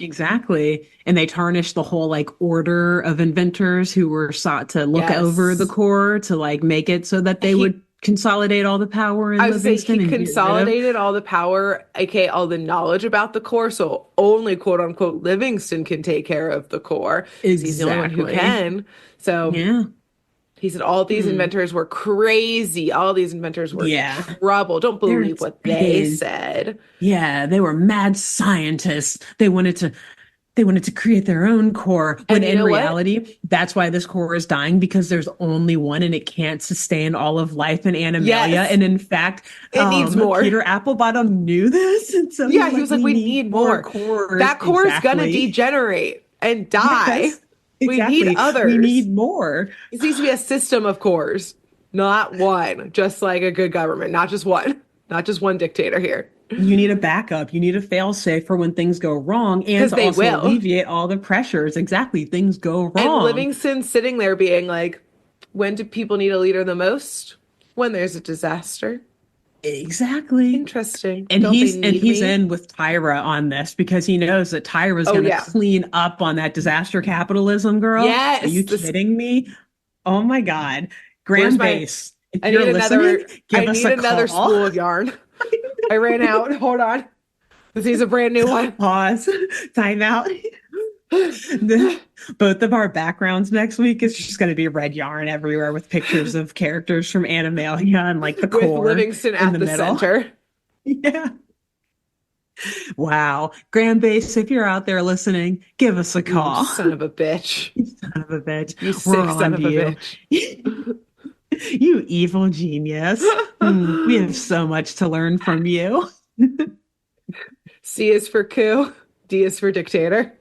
Exactly. And they tarnished the whole like order of inventors who were sought to look over the Yes. core to like make it so that they He, would consolidate all the power I in was to say, he Livingston and get rid of. consolidated all the power, aka all the knowledge about the core, so only quote unquote Livingston can take care of the core because he's the only one who Exactly. can. So Yeah. he said all these Hmm. inventors were crazy. All these inventors were Yeah. trouble. Don't They're believe what they insane. said. Yeah, they were mad scientists. They wanted to create their own core when And you in know what? reality, that's why this core is dying, because there's only one and it can't sustain all of life in Animalia. Yes, And in fact, it needs more. Peter Applebottom knew this. And so Yeah, he's he like, was like, we we need need more more. cores. That core is gonna Exactly. degenerate and die. Yes, We need exactly. We others. need more. It needs to be a system of cores, not one, just like a good government, not just one, not just one dictator here. You need a backup. You need a fail safe for when things go wrong and Because to they also will. alleviate all the pressures. Exactly. Things go And wrong. Livingston sitting there being like, when do people need a leader the most? When there's a disaster. Exactly. Interesting. And Don't they he's need me? in with Tyra on this because he knows that Tyra's Oh, going to yeah. clean up on that disaster capitalism, girl. Are Yes. you This, kidding me? Oh my God. where's Graham my, Base, if you're listening, I give us need a another call. spool of yarn. I ran out. Hold on. This is a brand new one. Pause. Time out. Both of our backgrounds next week is just going to be red yarn everywhere with pictures of characters from Animalia and like the With core Livingston in at the the middle. center. Yeah. Wow. Graham Base, if you're out there listening, give us a You call. son of a bitch. You son of a bitch. You We're sick son on to of a you. bitch. You evil genius. We have so much to learn from you. C is for coup. D is for dictator.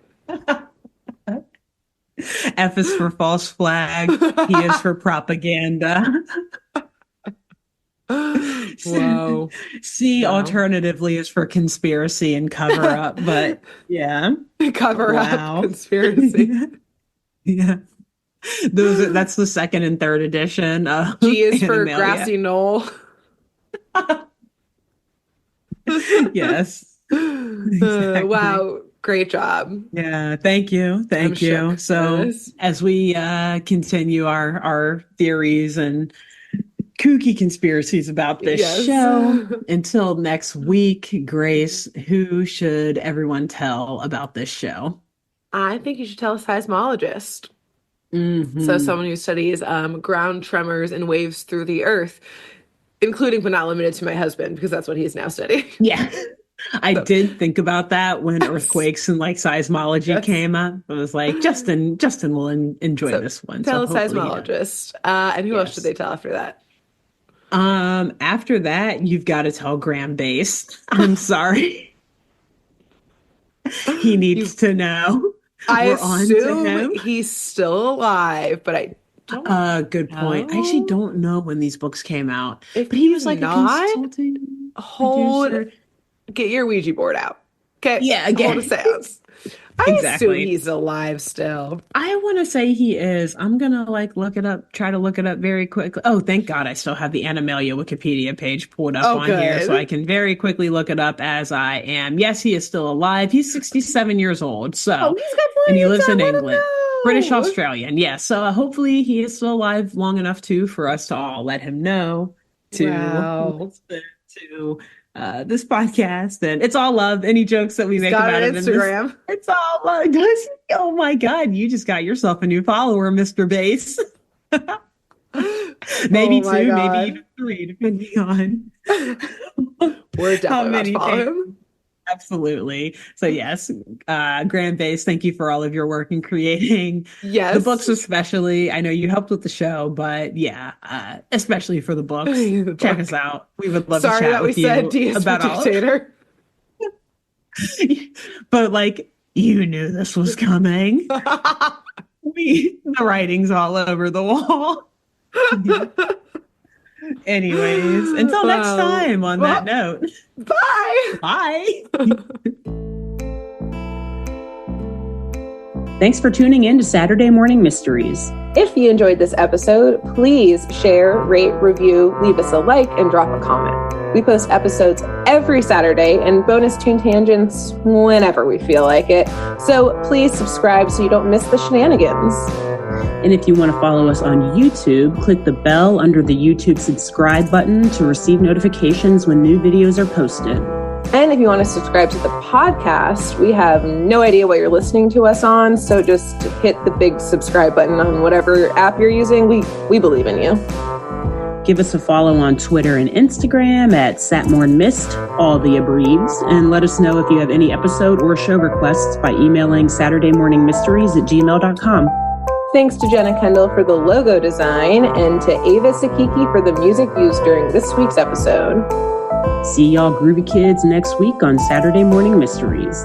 F is for false flag. P is for propaganda. Whoa. C Wow. alternatively is for conspiracy and cover up. But yeah. Cover up Wow. conspiracy. Yeah. That's the second and third edition of G is for Animalia. grassy knoll. Yes. Exactly. Wow. Great job. Yeah, thank you. I'm Thank you. shook by So this. as we continue our theories and kooky conspiracies about this Yes. show, until next week, Grace, who should everyone tell about this show? I think you should tell a seismologist. So Hmm. someone who studies ground tremors and waves through the earth, including but not limited to my husband, because that's what he's now studying. Yeah. I So did think about that when yes. earthquakes and like seismology Yes. came up. I was like, Justin will enjoy So this one. So tell a hopefully he does. seismologist. And who else should Yes. they tell after that? After that, you've got to tell Graham Base. I'm sorry. He needs to know. I We're on to assume him. he's still alive, but I don't Good point. I know actually don't know when these books came out, if but he he's was like a not. consulting Hold, producer. get your Ouija board out. Okay, Yeah, hold a again. seance. I assume Exactly. he's alive still. I want to say he is. I'm gonna look it up, try to look it up very quickly. Oh, thank God I still have the Animalia Wikipedia page pulled up Oh, on here so I good. can very quickly look it up as I am. Yes, he is still alive. He's 67 years old. Oh, So, he's got and he plenty of lives time. in Let England. British him know. Australian. Yeah. So hopefully he is still alive long enough too for us to all let him know to Wow. listen to this podcast. And it's all love. Any jokes that we He's make got about an him in this, Instagram. it's all love. Oh my God, you just got yourself a new follower, Mr. Bass. Oh Maybe my two, maybe God. even three, depending on We're how definitely about to many follow fans. him. Absolutely. So yes, Grand Base, thank you for all of your work in creating the Yes. books, especially. I know you helped with the show, but yeah, especially for the books. The Check us book. out. We would love to Sorry chat that we with said you D is for about all of dictator. but you knew this was coming. The writing's all over the wall. Anyways, until next time on that Well, note. bye. Bye. Thanks for tuning in to Saturday Morning Mysteries. If you enjoyed this episode, please share, rate, review, leave us a like, and drop a comment. We post episodes every Saturday and bonus tune tangents whenever we feel like it. So please subscribe so you don't miss the shenanigans. And if you want to follow us on YouTube, click the bell under the YouTube subscribe button to receive notifications when new videos are posted. And if you want to subscribe to the podcast, we have no idea what you're listening to us on, so just hit the big subscribe button on whatever app you're using. We believe in you. Give us a follow on Twitter and Instagram at SatmornMist, all the abreves, and let us know if you have any episode or show requests by emailing SaturdayMorningMysteries@gmail.com. Thanks to Jenna Kendall for the logo design and to Ava Sakiki for the music used during this week's episode. See y'all groovy kids next week on Saturday Morning Mysteries.